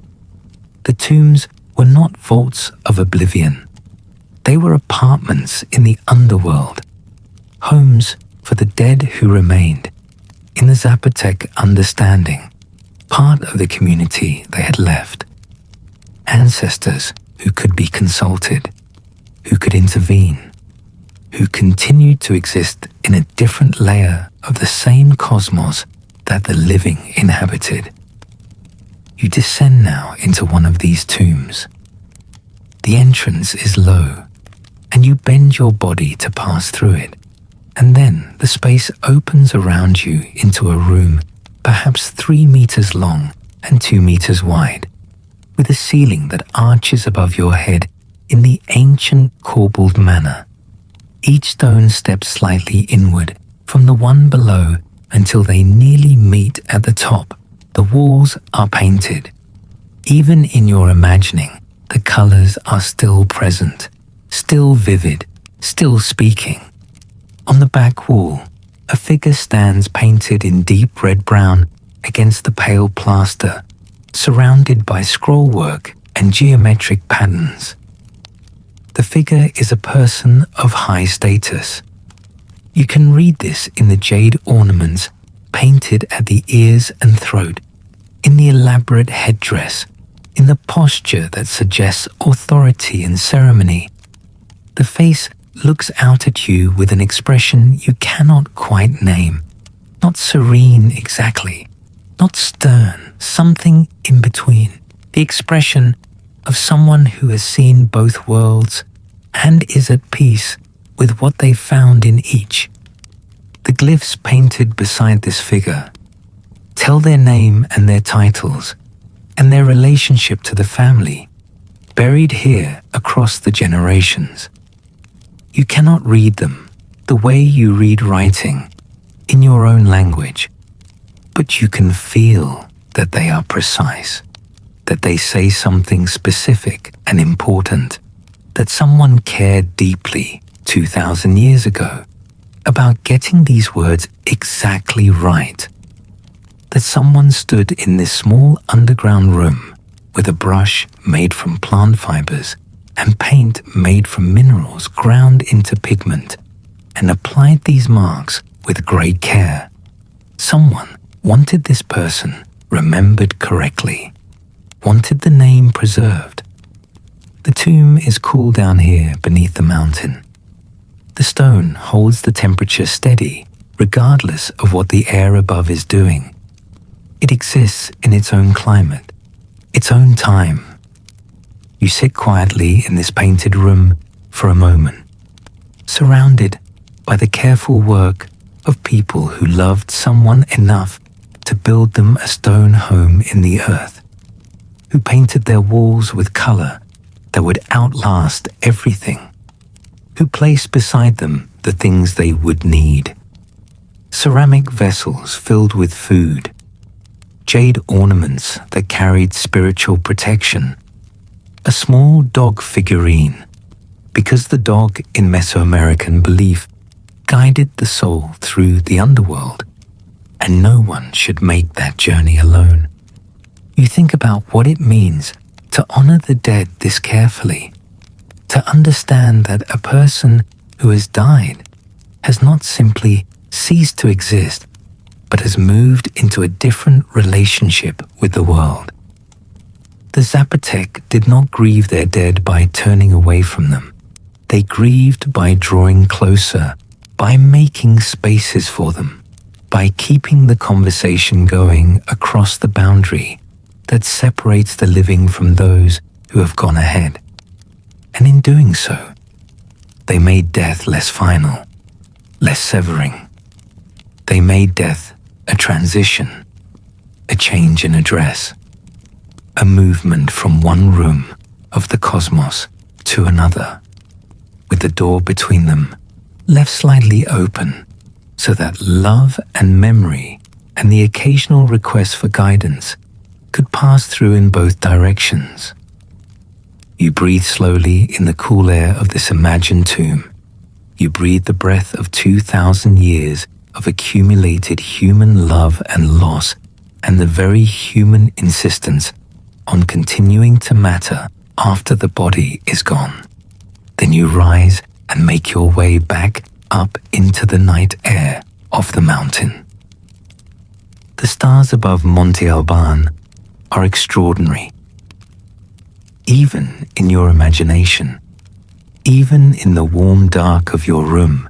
The tombs were not vaults of oblivion. They were apartments in the underworld, homes for the dead who remained, in the Zapotec understanding, part of the community they had left. Ancestors who could be consulted, who could intervene, who continued to exist in a different layer of the same cosmos that the living inhabited. You descend now into one of these tombs. The entrance is low, and you bend your body to pass through it, and then the space opens around you into a room perhaps 3 meters long and 2 meters wide, with a ceiling that arches above your head in the ancient corbelled manner. Each stone steps slightly inward from the one below until they nearly meet at the top. The walls are painted. Even in your imagining, the colors are still present, still vivid, still speaking. On the back wall, a figure stands painted in deep red-brown against the pale plaster, surrounded by scrollwork and geometric patterns. The figure is a person of high status. You can read this in the jade ornaments painted at the ears and throat, in the elaborate headdress, in the posture that suggests authority and ceremony. The face looks out at you with an expression you cannot quite name. Not serene exactly, not stern, something in between. The expression of someone who has seen both worlds and is at peace with what they found in each. The glyphs painted beside this figure tell their name and their titles and their relationship to the family, buried here across the generations. You cannot read them the way you read writing in your own language, but you can feel that they are precise, that they say something specific and important, that someone cared deeply 2,000 years ago about getting these words exactly right, that someone stood in this small underground room with a brush made from plant fibers and paint made from minerals ground into pigment and applied these marks with great care. Someone wanted this person remembered correctly, wanted the name preserved. The tomb is cool down here beneath the mountain. The stone holds the temperature steady regardless of what the air above is doing. It exists in its own climate, its own time. You sit quietly in this painted room for a moment, surrounded by the careful work of people who loved someone enough to build them a stone home in the earth, who painted their walls with color that would outlast everything, who placed beside them the things they would need. Ceramic vessels filled with food, jade ornaments that carried spiritual protection, a small dog figurine, because the dog in Mesoamerican belief guided the soul through the underworld, and no one should make that journey alone. You think about what it means to to honor the dead this carefully, to understand that a person who has died has not simply ceased to exist, but has moved into a different relationship with the world. The Zapotec did not grieve their dead by turning away from them. They grieved by drawing closer, by making spaces for them, by keeping the conversation going across the boundary that separates the living from those who have gone ahead. And in doing so, they made death less final, less severing. They made death a transition, a change in address, a movement from one room of the cosmos to another, with the door between them left slightly open so that love and memory and the occasional request for guidance could pass through in both directions. You breathe slowly in the cool air of this imagined tomb. You breathe the breath of 2,000 years of accumulated human love and loss and the very human insistence on continuing to matter after the body is gone. Then you rise and make your way back up into the night air of the mountain. The stars above Monte Alban are extraordinary. Even in your imagination, even in the warm dark of your room,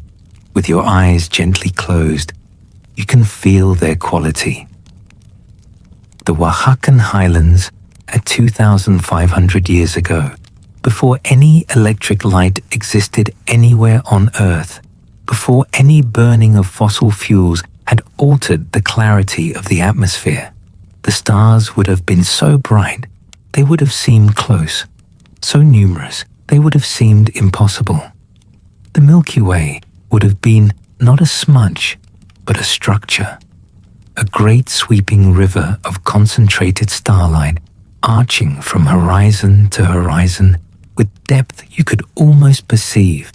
with your eyes gently closed, you can feel their quality. The Oaxacan highlands at 2,500 years ago, before any electric light existed anywhere on Earth, before any burning of fossil fuels had altered the clarity of the atmosphere, the stars would have been so bright they would have seemed close, so numerous they would have seemed impossible. The Milky Way would have been not a smudge, but a structure, a great sweeping river of concentrated starlight arching from horizon to horizon with depth you could almost perceive,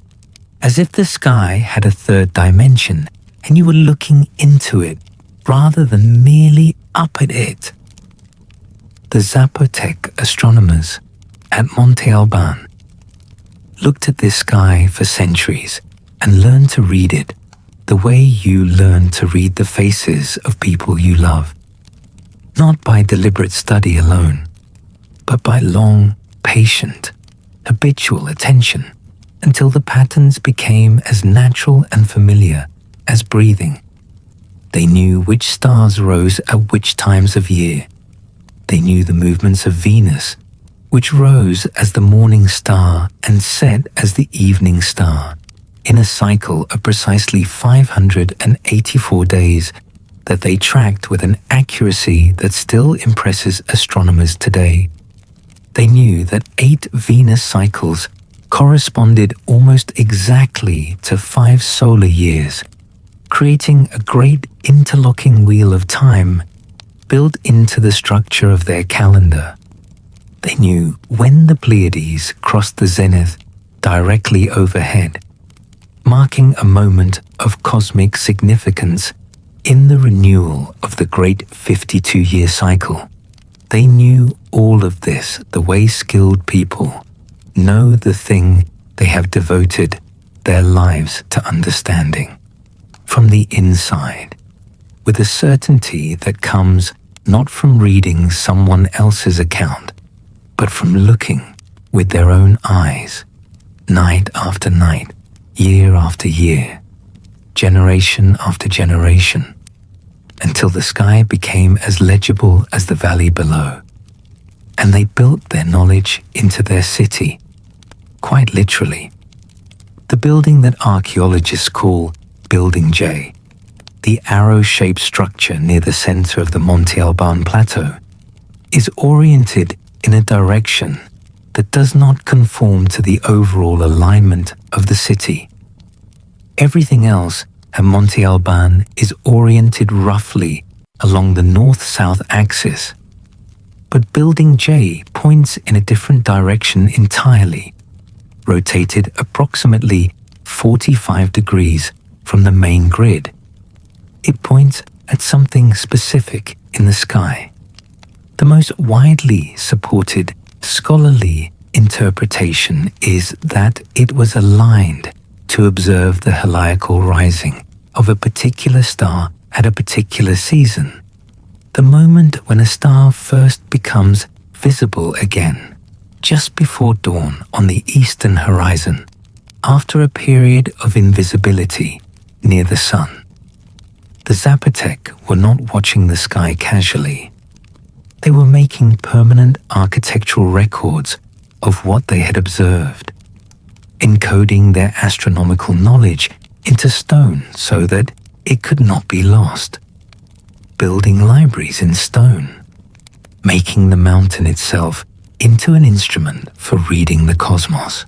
as if the sky had a third dimension and you were looking into it rather than merely up at it. The Zapotec astronomers at Monte Alban looked at this sky for centuries and learned to read it the way you learn to read the faces of people you love, not by deliberate study alone, but by long, patient, habitual attention until the patterns became as natural and familiar as breathing. They knew which stars rose at which times of year. They knew the movements of Venus, which rose as the morning star and set as the evening star, in a cycle of precisely 584 days that they tracked with an accuracy that still impresses astronomers today. They knew that 8 Venus cycles corresponded almost exactly to 5 solar years, creating a great interlocking wheel of time built into the structure of their calendar. They knew when the Pleiades crossed the zenith directly overhead, marking a moment of cosmic significance in the renewal of the great 52-year cycle. They knew all of this the way skilled people know the thing they have devoted their lives to understanding, from the inside, with a certainty that comes not from reading someone else's account, but from looking with their own eyes, night after night, year after year, generation after generation, until the sky became as legible as the valley below, and they built their knowledge into their city, quite literally. The building that archaeologists call Building J, the arrow-shaped structure near the center of the Monte Alban plateau, is oriented in a direction that does not conform to the overall alignment of the city. Everything else at Monte Alban is oriented roughly along the north-south axis, but Building J points in a different direction entirely, rotated approximately 45 degrees from the main grid. It points at something specific in the sky. The most widely supported scholarly interpretation is that it was aligned to observe the heliacal rising of a particular star at a particular season, the moment when a star first becomes visible again, just before dawn on the eastern horizon, after a period of invisibility near the sun. The Zapotec were not watching the sky casually. They were making permanent architectural records of what they had observed, encoding their astronomical knowledge into stone so that it could not be lost, building libraries in stone, making the mountain itself into an instrument for reading the cosmos.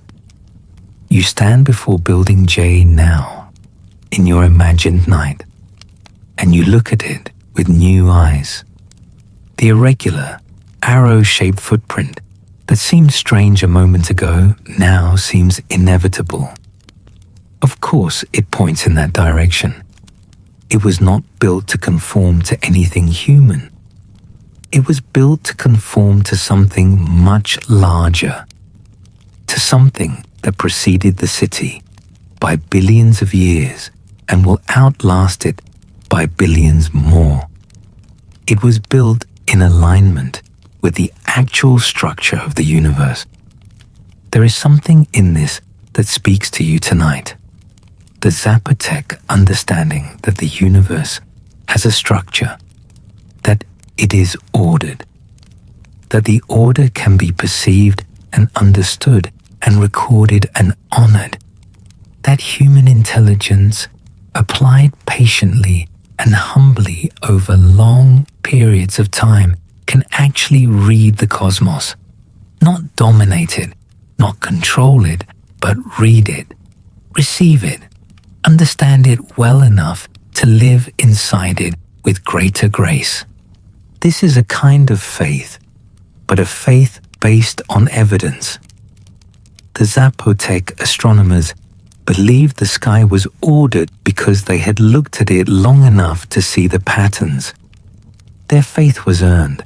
You stand before Building J now, in your imagined night, and you look at it with new eyes. The irregular, arrow-shaped footprint that seemed strange a moment ago now seems inevitable. Of course, it points in that direction. It was not built to conform to anything human. It was built to conform to something much larger, to something that preceded the city by billions of years and will outlast it by billions more. It was built in alignment with the actual structure of the universe. There is something in this that speaks to you tonight. The Zapotec understanding that the universe has a structure, that it is ordered, that the order can be perceived and understood and recorded and honored, that human intelligence, applied patiently and humbly over long periods of time, can actually read the cosmos, not dominate it, not control it, but read it, receive it, understand it well enough to live inside it with greater grace. This is a kind of faith, but a faith based on evidence. The Zapotec astronomers believed the sky was ordered because they had looked at it long enough to see the patterns. Their faith was earned,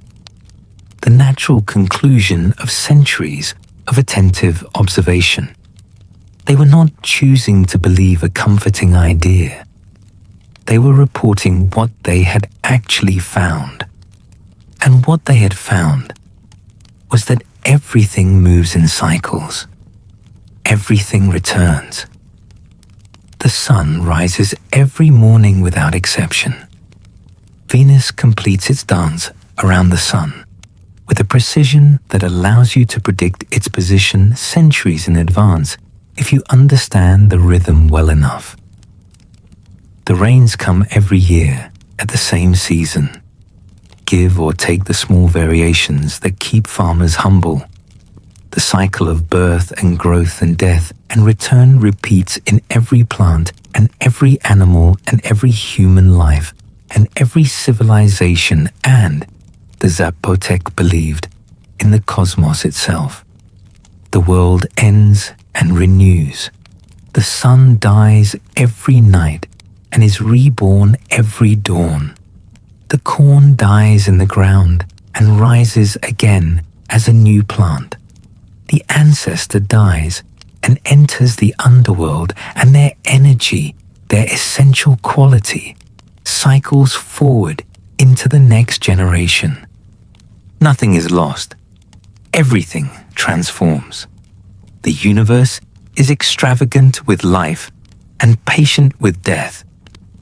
the natural conclusion of centuries of attentive observation. They were not choosing to believe a comforting idea. They were reporting what they had actually found. And what they had found was that everything moves in cycles. Everything returns. The sun rises every morning without exception. Venus completes its dance around the sun with a precision that allows you to predict its position centuries in advance if you understand the rhythm well enough. The rains come every year at the same season. Give or take the small variations that keep farmers humble. The cycle of birth and growth and death and return repeats in every plant and every animal and every human life and every civilization, and the Zapotec believed in the cosmos itself. The world ends and renews. The sun dies every night and is reborn every dawn. The corn dies in the ground and rises again as a new plant. The ancestor dies and enters the underworld, and their energy, their essential quality, cycles forward into the next generation. Nothing is lost. Everything transforms. The universe is extravagant with life and patient with death,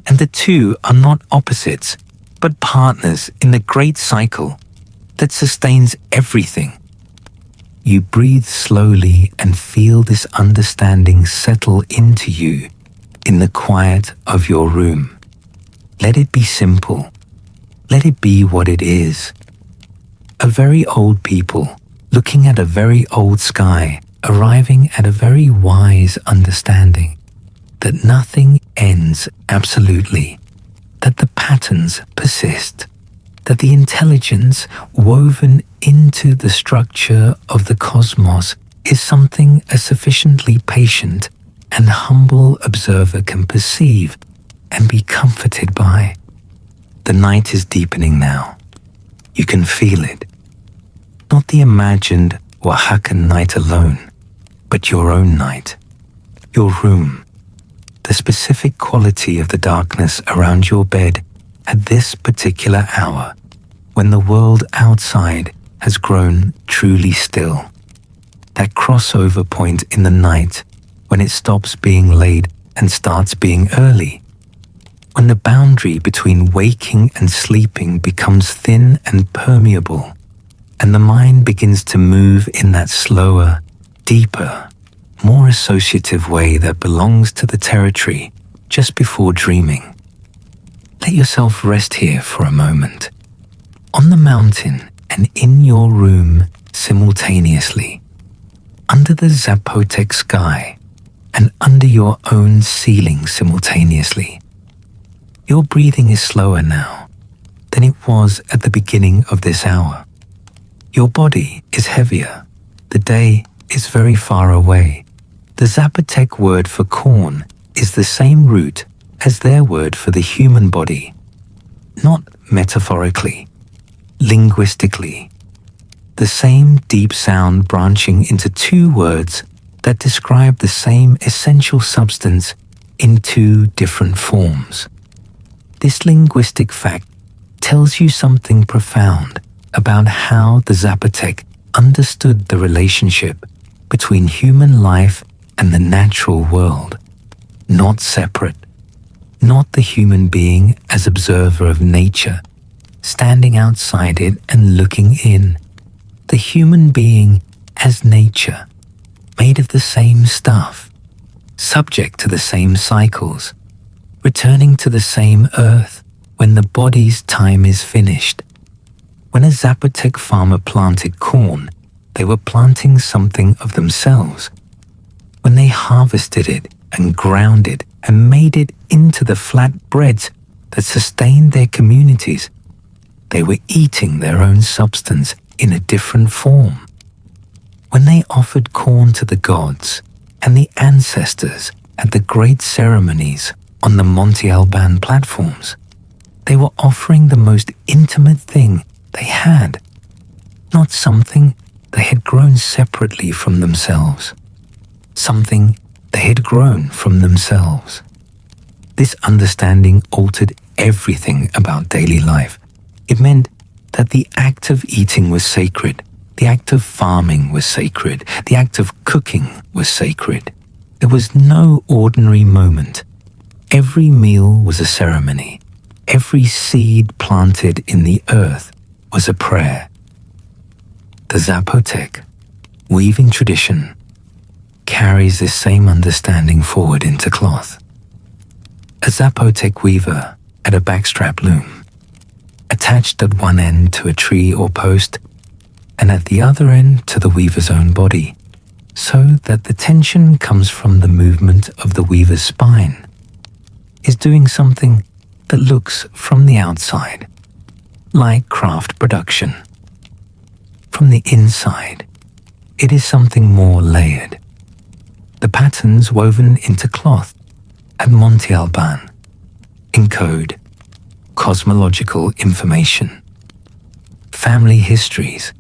and the two are not opposites, but partners in the great cycle that sustains everything. You breathe slowly and feel this understanding settle into you in the quiet of your room. Let it be simple. Let it be what it is. A very old people looking at a very old sky, arriving at a very wise understanding that nothing ends absolutely, that the patterns persist, that the intelligence woven into the structure of the cosmos is something a sufficiently patient and humble observer can perceive and be comforted by. The night is deepening now. You can feel it. Not the imagined Oaxacan night alone, but your own night, your room, the specific quality of the darkness around your bed at this particular hour when the world outside has grown truly still. That crossover point in the night when it stops being late and starts being early. When the boundary between waking and sleeping becomes thin and permeable, and the mind begins to move in that slower, deeper, more associative way that belongs to the territory just before dreaming. Let yourself rest here for a moment, on the mountain and in your room simultaneously, under the Zapotec sky and under your own ceiling simultaneously. Your breathing is slower now than it was at the beginning of this hour. Your body is heavier. The day is very far away. The Zapotec word for corn is the same root as their word for the human body, not metaphorically, linguistically. The same deep sound branching into two words that describe the same essential substance in two different forms. This linguistic fact tells you something profound about how the Zapotec understood the relationship between human life and the natural world, not separate, not the human being as observer of nature, standing outside it and looking in, the human being as nature, made of the same stuff, subject to the same cycles, returning to the same earth when the body's time is finished. When a Zapotec farmer planted corn, they were planting something of themselves. When they harvested it and ground it and made it into the flat breads that sustained their communities, they were eating their own substance in a different form. When they offered corn to the gods and the ancestors at the great ceremonies on the Monte Alban platforms, they were offering the most intimate thing they had, not something they had grown separately from themselves, something they had grown from themselves. This understanding altered everything about daily life. It meant that the act of eating was sacred, the act of farming was sacred, the act of cooking was sacred. There was no ordinary moment. Every meal was a ceremony. Every seed planted in the earth was a prayer. The Zapotec weaving tradition carries this same understanding forward into cloth. A Zapotec weaver at a backstrap loom, attached at one end to a tree or post, and at the other end to the weaver's own body, so that the tension comes from the movement of the weaver's spine, is doing something that looks from the outside like craft production. From the inside, it is something more layered. The patterns woven into cloth at Monte Alban encode cosmological information, family histories,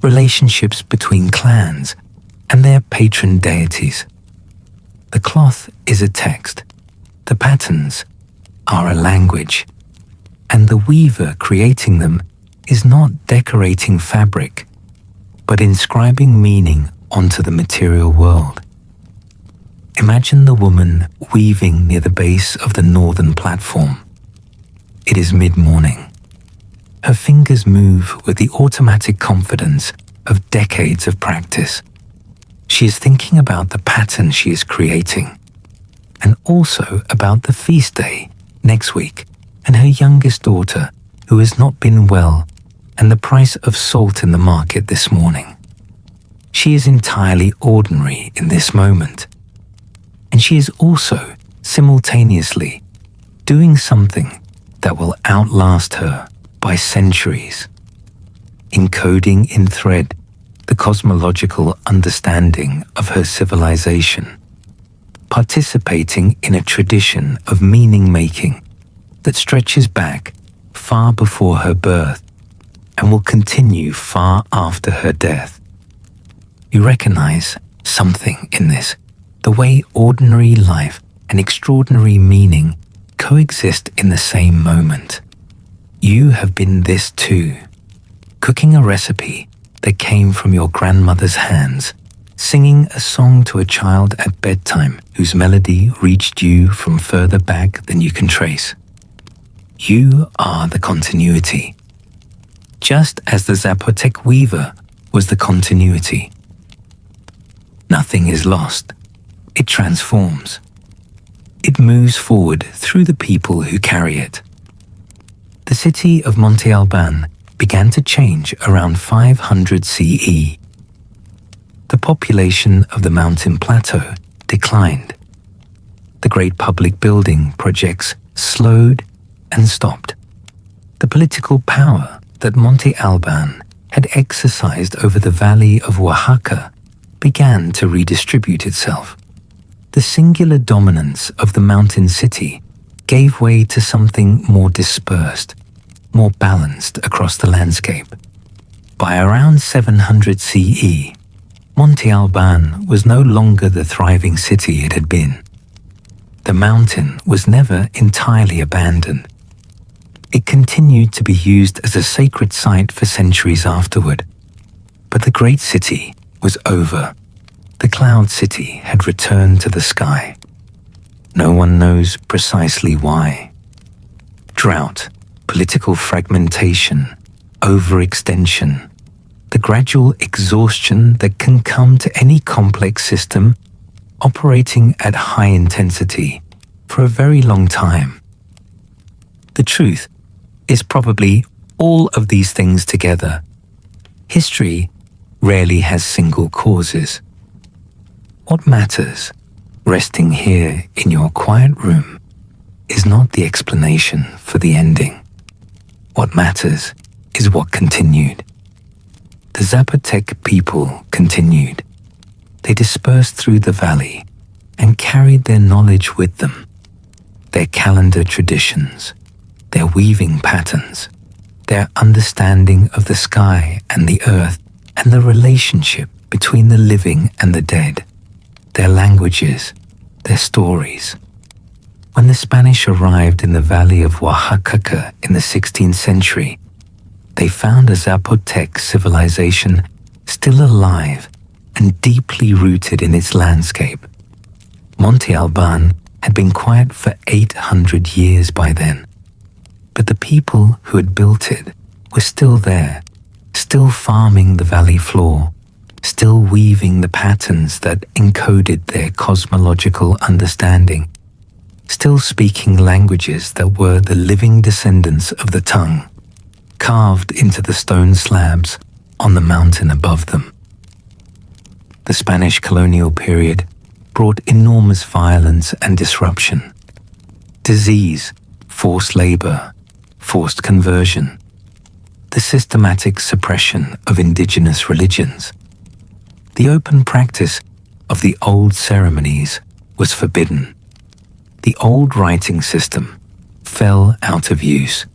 relationships between clans and their patron deities. The cloth is a text, the patterns are a language, and the weaver creating them is not decorating fabric, but inscribing meaning onto the material world. Imagine the woman weaving near the base of the northern platform. It is mid-morning. Her fingers move with the automatic confidence of decades of practice. She is thinking about the pattern she is creating, and also about the feast day next week and her youngest daughter who has not been well and the price of salt in the market this morning. She is entirely ordinary in this moment, and she is also simultaneously doing something that will outlast her by centuries, encoding in thread the cosmological understanding of her civilization, participating in a tradition of meaning-making that stretches back far before her birth and will continue far after her death. You recognize something in this, the way ordinary life and extraordinary meaning coexist in the same moment. You have been this too, cooking a recipe that came from your grandmother's hands, singing a song to a child at bedtime whose melody reached you from further back than you can trace. You are the continuity, just as the Zapotec weaver was the continuity. Nothing is lost. It transforms. It moves forward through the people who carry it. The city of Monte Alban began to change around 500 CE. The population of the mountain plateau declined. The great public building projects slowed and stopped. The political power that Monte Alban had exercised over the valley of Oaxaca began to redistribute itself. The singular dominance of the mountain city gave way to something more dispersed, more balanced across the landscape. By around 700 CE, Monte Alban was no longer the thriving city it had been. The mountain was never entirely abandoned. It continued to be used as a sacred site for centuries afterward. But the great city was over. The cloud city had returned to the sky. No one knows precisely why. Drought, political fragmentation, overextension, the gradual exhaustion that can come to any complex system operating at high intensity for a very long time. The truth is probably all of these things together. History rarely has single causes. What matters, resting here in your quiet room, is not the explanation for the ending. What matters is what continued. The Zapotec people continued. They dispersed through the valley and carried their knowledge with them, their calendar traditions, their weaving patterns, their understanding of the sky and the earth and the relationship between the living and the dead, their languages, their stories. When the Spanish arrived in the valley of Oaxaca in the 16th century, they found a Zapotec civilization still alive and deeply rooted in its landscape. Monte Alban had been quiet for 800 years by then, but the people who had built it were still there, still farming the valley floor, still weaving the patterns that encoded their cosmological understanding, still speaking languages that were the living descendants of the tongue, carved into the stone slabs on the mountain above them. The Spanish colonial period brought enormous violence and disruption. Disease, forced labor, forced conversion, the systematic suppression of indigenous religions. The open practice of the old ceremonies was forbidden. The old writing system fell out of use.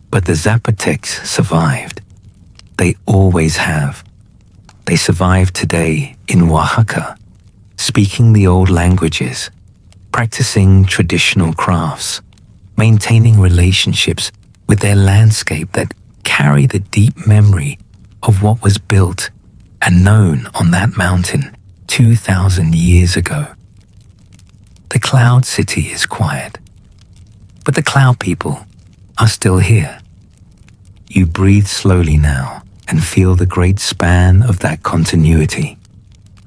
But the Zapotecs survived. They always have. They survive today in Oaxaca, speaking the old languages, practicing traditional crafts, maintaining relationships with their landscape that carry the deep memory of what was built and known on that mountain 2,000 years ago. The cloud city is quiet, but the cloud people are still here. You breathe slowly now and feel the great span of that continuity.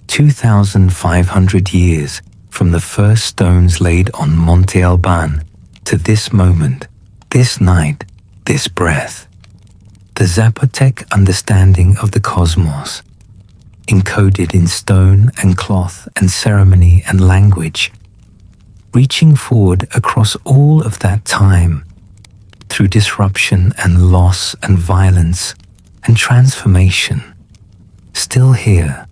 2,500 years from the first stones laid on Monte Alban to this moment, this night, this breath. The Zapotec understanding of the cosmos, encoded in stone and cloth and ceremony and language, reaching forward across all of that time, through disruption and loss and violence and transformation, still here,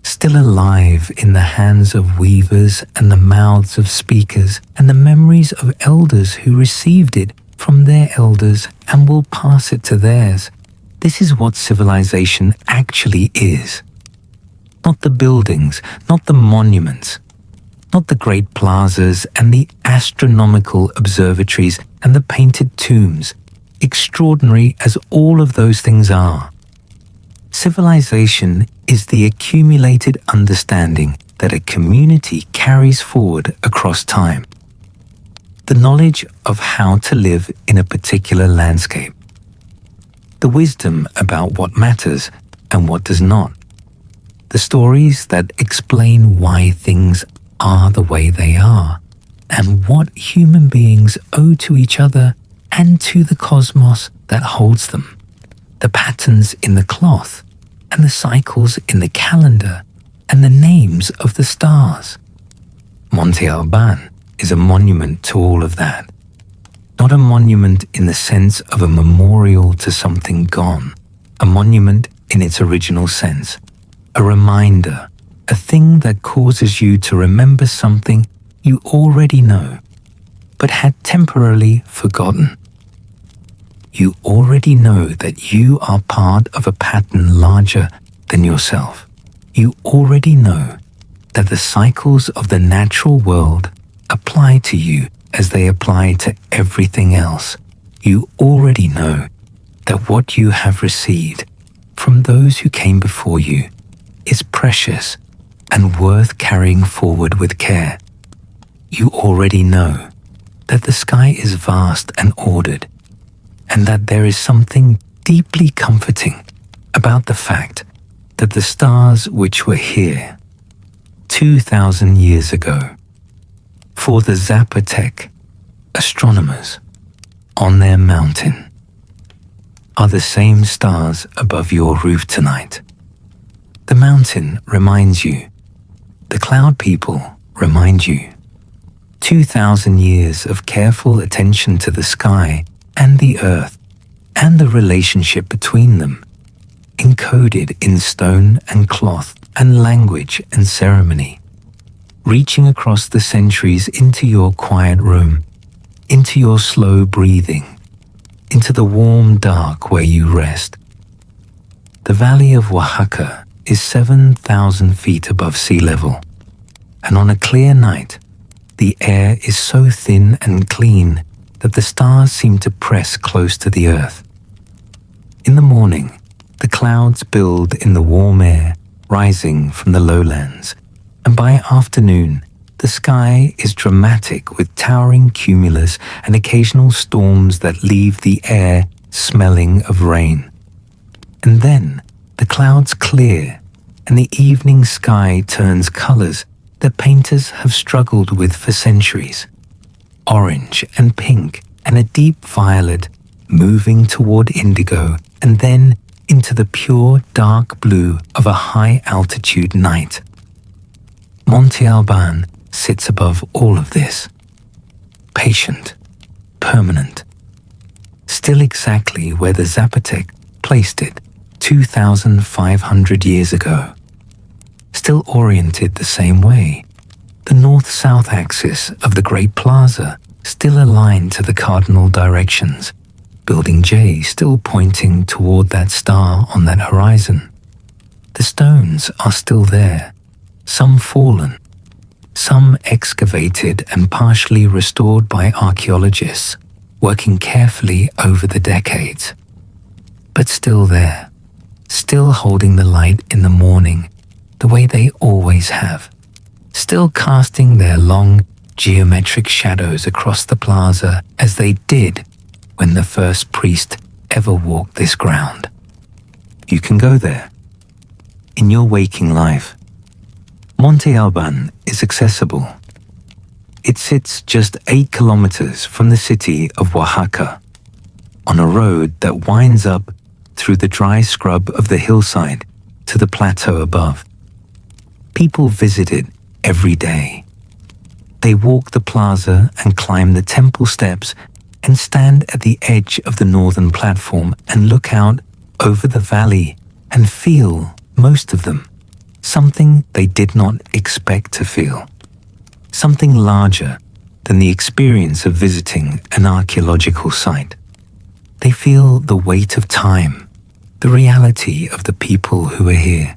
still alive in the hands of weavers and the mouths of speakers and the memories of elders who received it from their elders and will pass it to theirs. This is what civilization actually is. not the buildings, not the monuments, not the great plazas and the astronomical observatories and the painted tombs, extraordinary as all of those things are. Civilization is the accumulated understanding that a community carries forward across time. The knowledge of how to live in a particular landscape. The wisdom about what matters and what does not. The stories that explain why things are the way they are, and what human beings owe to each other and to the cosmos that holds them. The patterns in the cloth, and the cycles in the calendar, and the names of the stars. Monte Alban is a monument to all of that. Not a monument in the sense of a memorial to something gone, a monument in its original sense, a reminder, a thing that causes you to remember something you already know, but had temporarily forgotten. You already know that you are part of a pattern larger than yourself. You already know that the cycles of the natural world apply to you as they apply to everything else. You already know that what you have received from those who came before you is precious and worth carrying forward with care. You already know that the sky is vast and ordered, and that there is something deeply comforting about the fact that the stars which were here 2,000 years ago, for the Zapotec astronomers on their mountain, are the same stars above your roof tonight. The mountain reminds you, the cloud people remind you. 2,000 years of careful attention to the sky and the earth and the relationship between them, encoded in stone and cloth and language and ceremony, reaching across the centuries into your quiet room, into your slow breathing, into the warm dark where you rest. The valley of Oaxaca is 7,000 feet above sea level, and on a clear night, the air is so thin and clean that the stars seem to press close to the earth. In the morning, the clouds build in the warm air rising from the lowlands, and by afternoon, the sky is dramatic with towering cumulus and occasional storms that leave the air smelling of rain. And then the clouds clear, and the evening sky turns colors that painters have struggled with for centuries. Orange and pink and a deep violet, moving toward indigo and then into the pure dark blue of a high-altitude night. Monte Alban sits above all of this. Patient, permanent, still exactly where the Zapotec placed it 2,500 years ago. Still oriented the same way, the north-south axis of the Great Plaza still aligned to the cardinal directions, Building J still pointing toward that star on that horizon. The stones are still there, some fallen, some excavated and partially restored by archaeologists, working carefully over the decades, but still there, still holding the light in the morning the way they always have, still casting their long geometric shadows across the plaza as they did when the first priest ever walked this ground. You can go there. In your waking life, Monte Alban is accessible. It sits just 8 kilometers from the city of Oaxaca, on a road that winds up through the dry scrub of the hillside to the plateau above. People visit it every day. They walk the plaza and climb the temple steps and stand at the edge of the northern platform and look out over the valley and feel, most of them, something they did not expect to feel. Something larger than the experience of visiting an archaeological site. They feel the weight of time, the reality of the people who are here,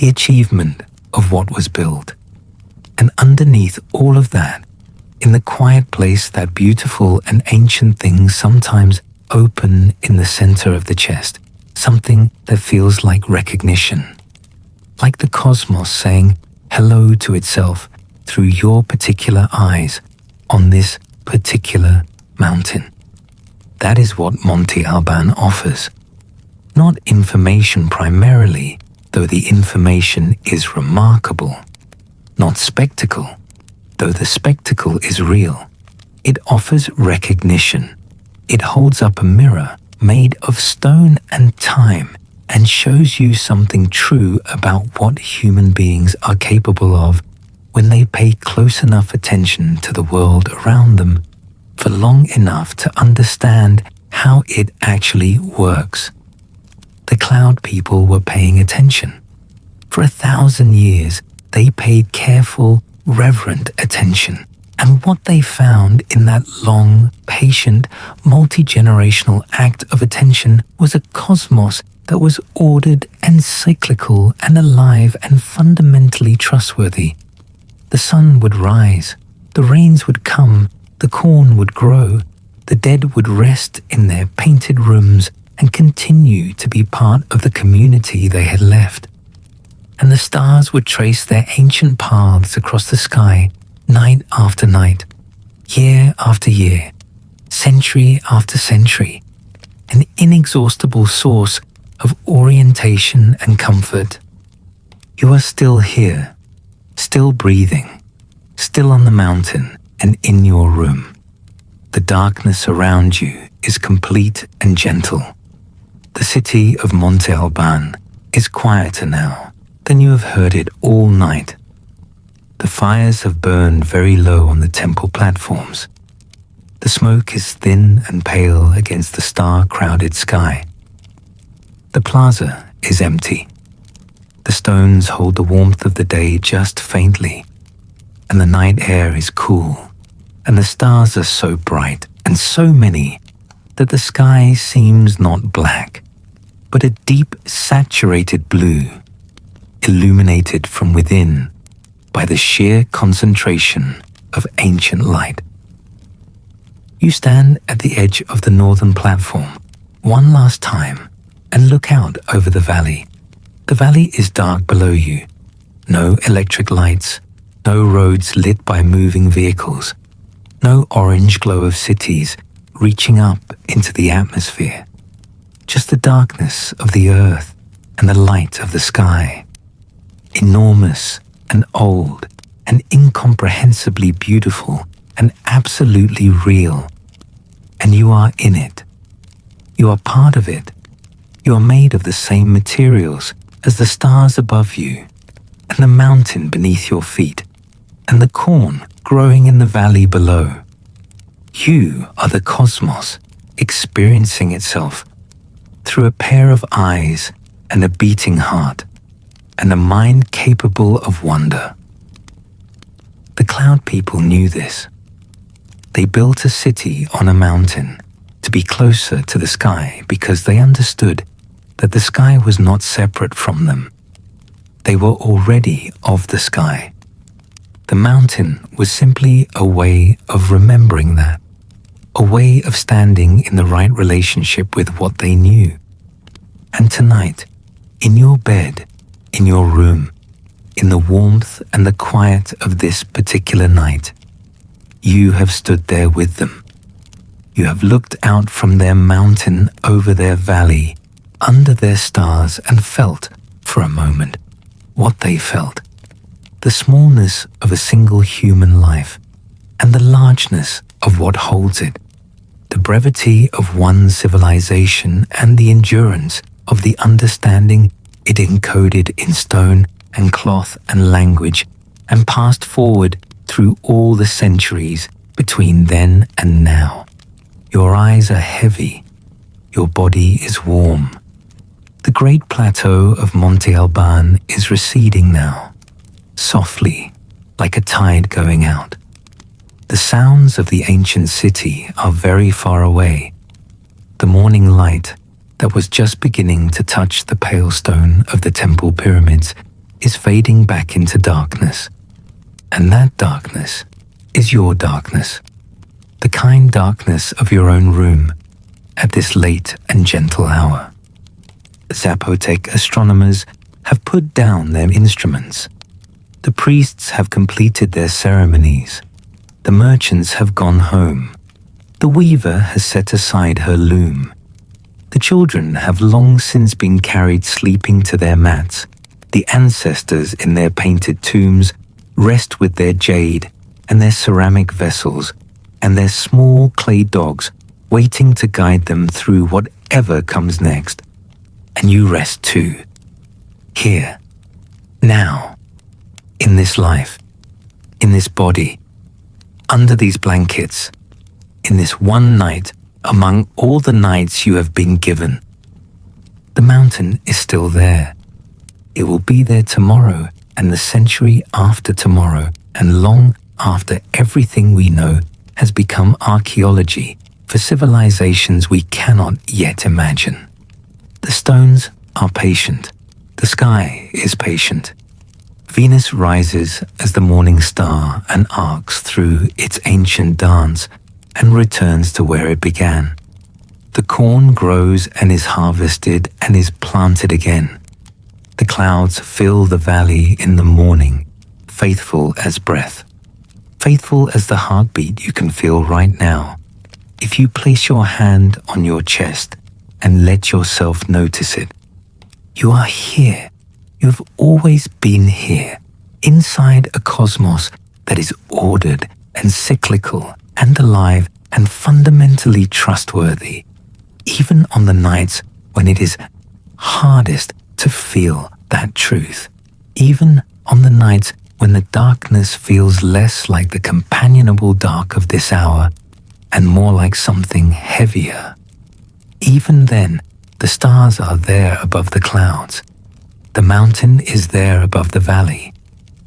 the achievement of what was built. And underneath all of that, in the quiet place that beautiful and ancient things sometimes open in the center of the chest, something that feels like recognition, like the cosmos saying hello to itself through your particular eyes on this particular mountain. That is what Monte Alban offers. Not information primarily, though the information is remarkable. Not spectacle, though the spectacle is real. It offers recognition. It holds up a mirror made of stone and time and shows you something true about what human beings are capable of when they pay close enough attention to the world around them for long enough to understand how it actually works. The cloud people were paying attention. For 1,000 years, they paid careful, reverent attention. And what they found in that long, patient, multi-generational act of attention was a cosmos that was ordered and cyclical and alive and fundamentally trustworthy. The sun would rise, the rains would come, the corn would grow, the dead would rest in their painted rooms and continue to be part of the community they had left. And the stars would trace their ancient paths across the sky, night after night, year after year, century after century, an inexhaustible source of orientation and comfort. You are still here, still breathing, still on the mountain and in your room. The darkness around you is complete and gentle. The city of Monte Alban is quieter now than you have heard it all night. The fires have burned very low on the temple platforms. The smoke is thin and pale against the star-crowded sky. The plaza is empty. The stones hold the warmth of the day just faintly, and the night air is cool, and the stars are so bright and so many that the sky seems not black, but a deep saturated blue, illuminated from within by the sheer concentration of ancient light. You stand at the edge of the northern platform one last time and look out over the valley. The valley is dark below you. No electric lights, no roads lit by moving vehicles, no orange glow of cities reaching up into the atmosphere. Just the darkness of the earth and the light of the sky. Enormous and old and incomprehensibly beautiful and absolutely real. And you are in it. You are part of it. You are made of the same materials as the stars above you, and the mountain beneath your feet, and the corn growing in the valley below. You are the cosmos experiencing itself through a pair of eyes and a beating heart, and a mind capable of wonder. The cloud people knew this. They built a city on a mountain to be closer to the sky because they understood that the sky was not separate from them. They were already of the sky. The mountain was simply a way of remembering that, a way of standing in the right relationship with what they knew. And tonight, in your bed, in your room, in the warmth and the quiet of this particular night, you have stood there with them. You have looked out from their mountain over their valley, under their stars, and felt, for a moment, what they felt. The smallness of a single human life, and the largeness of what holds it. The brevity of one civilization and the endurance of the understanding it encoded in stone and cloth and language and passed forward through all the centuries between then and now. Your eyes are heavy. Your body is warm. The great plateau of Monte Alban is receding now, softly, like a tide going out. The sounds of the ancient city are very far away. The morning light that was just beginning to touch the pale stone of the temple pyramids is fading back into darkness. And that darkness is your darkness, the kind darkness of your own room at this late and gentle hour. Zapotec astronomers have put down their instruments. The priests have completed their ceremonies. The merchants have gone home. The weaver has set aside her loom. The children have long since been carried sleeping to their mats. The ancestors in their painted tombs rest with their jade and their ceramic vessels and their small clay dogs waiting to guide them through whatever comes next. And you rest too. Here, now, in this life, in this body, under these blankets, in this one night among all the nights you have been given. The mountain is still there. It will be there tomorrow and the century after tomorrow and long after everything we know has become archaeology for civilizations we cannot yet imagine. The stones are patient. The sky is patient. Venus rises as the morning star and arcs through its ancient dance and returns to where it began. The corn grows and is harvested and is planted again. The clouds fill the valley in the morning, faithful as breath, faithful as the heartbeat you can feel right now. If you place your hand on your chest and let yourself notice it, you are here. You have always been here, inside a cosmos that is ordered and cyclical and alive and fundamentally trustworthy, even on the nights when it is hardest to feel that truth, even on the nights when the darkness feels less like the companionable dark of this hour and more like something heavier. Even then, the stars are there above the clouds. The mountain is there above the valley.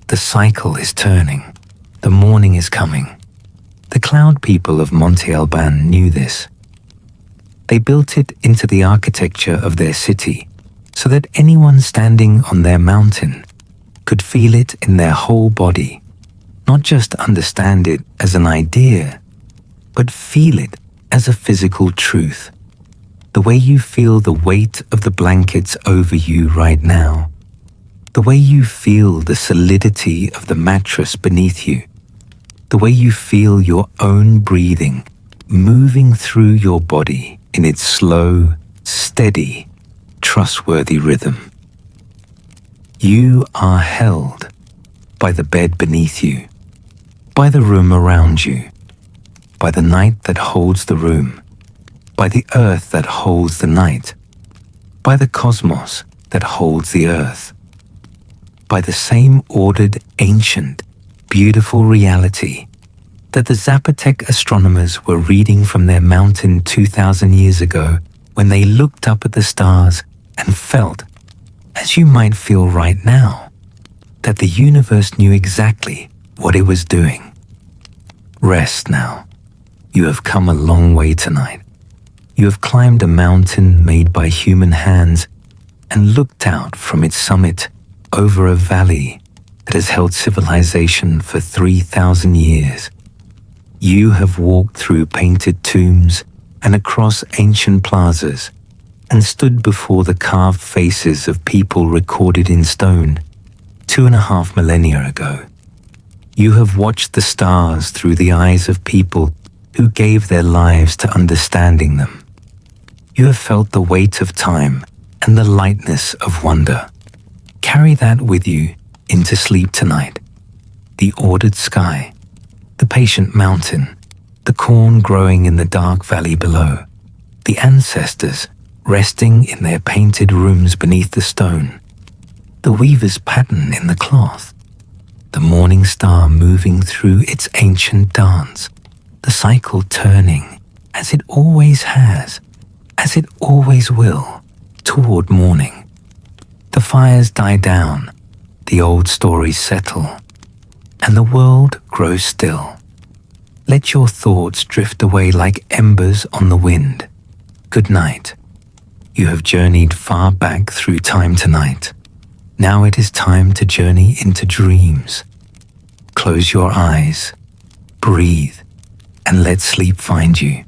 The cycle is turning. The morning is coming. The cloud people of Monte Alban knew this. They built it into the architecture of their city so that anyone standing on their mountain could feel it in their whole body, not just understand it as an idea, but feel it as a physical truth. The way you feel the weight of the blankets over you right now, the way you feel the solidity of the mattress beneath you, the way you feel your own breathing moving through your body in its slow, steady, trustworthy rhythm. You are held by the bed beneath you, by the room around you, by the night that holds the room, by the earth that holds the night, by the cosmos that holds the earth, by the same ordered, ancient, beautiful reality that the Zapotec astronomers were reading from their mountain 2,000 years ago when they looked up at the stars and felt, as you might feel right now, that the universe knew exactly what it was doing. Rest now. You have come a long way tonight. You have climbed a mountain made by human hands and looked out from its summit over a valley that has held civilization for 3,000 years. You have walked through painted tombs and across ancient plazas and stood before the carved faces of people recorded in stone 2.5 millennia ago. You have watched the stars through the eyes of people who gave their lives to understanding them. You have felt the weight of time and the lightness of wonder. Carry that with you into sleep tonight. The ordered sky, the patient mountain, the corn growing in the dark valley below, the ancestors resting in their painted rooms beneath the stone, the weaver's pattern in the cloth, the morning star moving through its ancient dance, the cycle turning as it always has, as it always will, toward morning. The fires die down, the old stories settle, and the world grows still. Let your thoughts drift away like embers on the wind. Good night. You have journeyed far back through time tonight. Now it is time to journey into dreams. Close your eyes, breathe, and let sleep find you.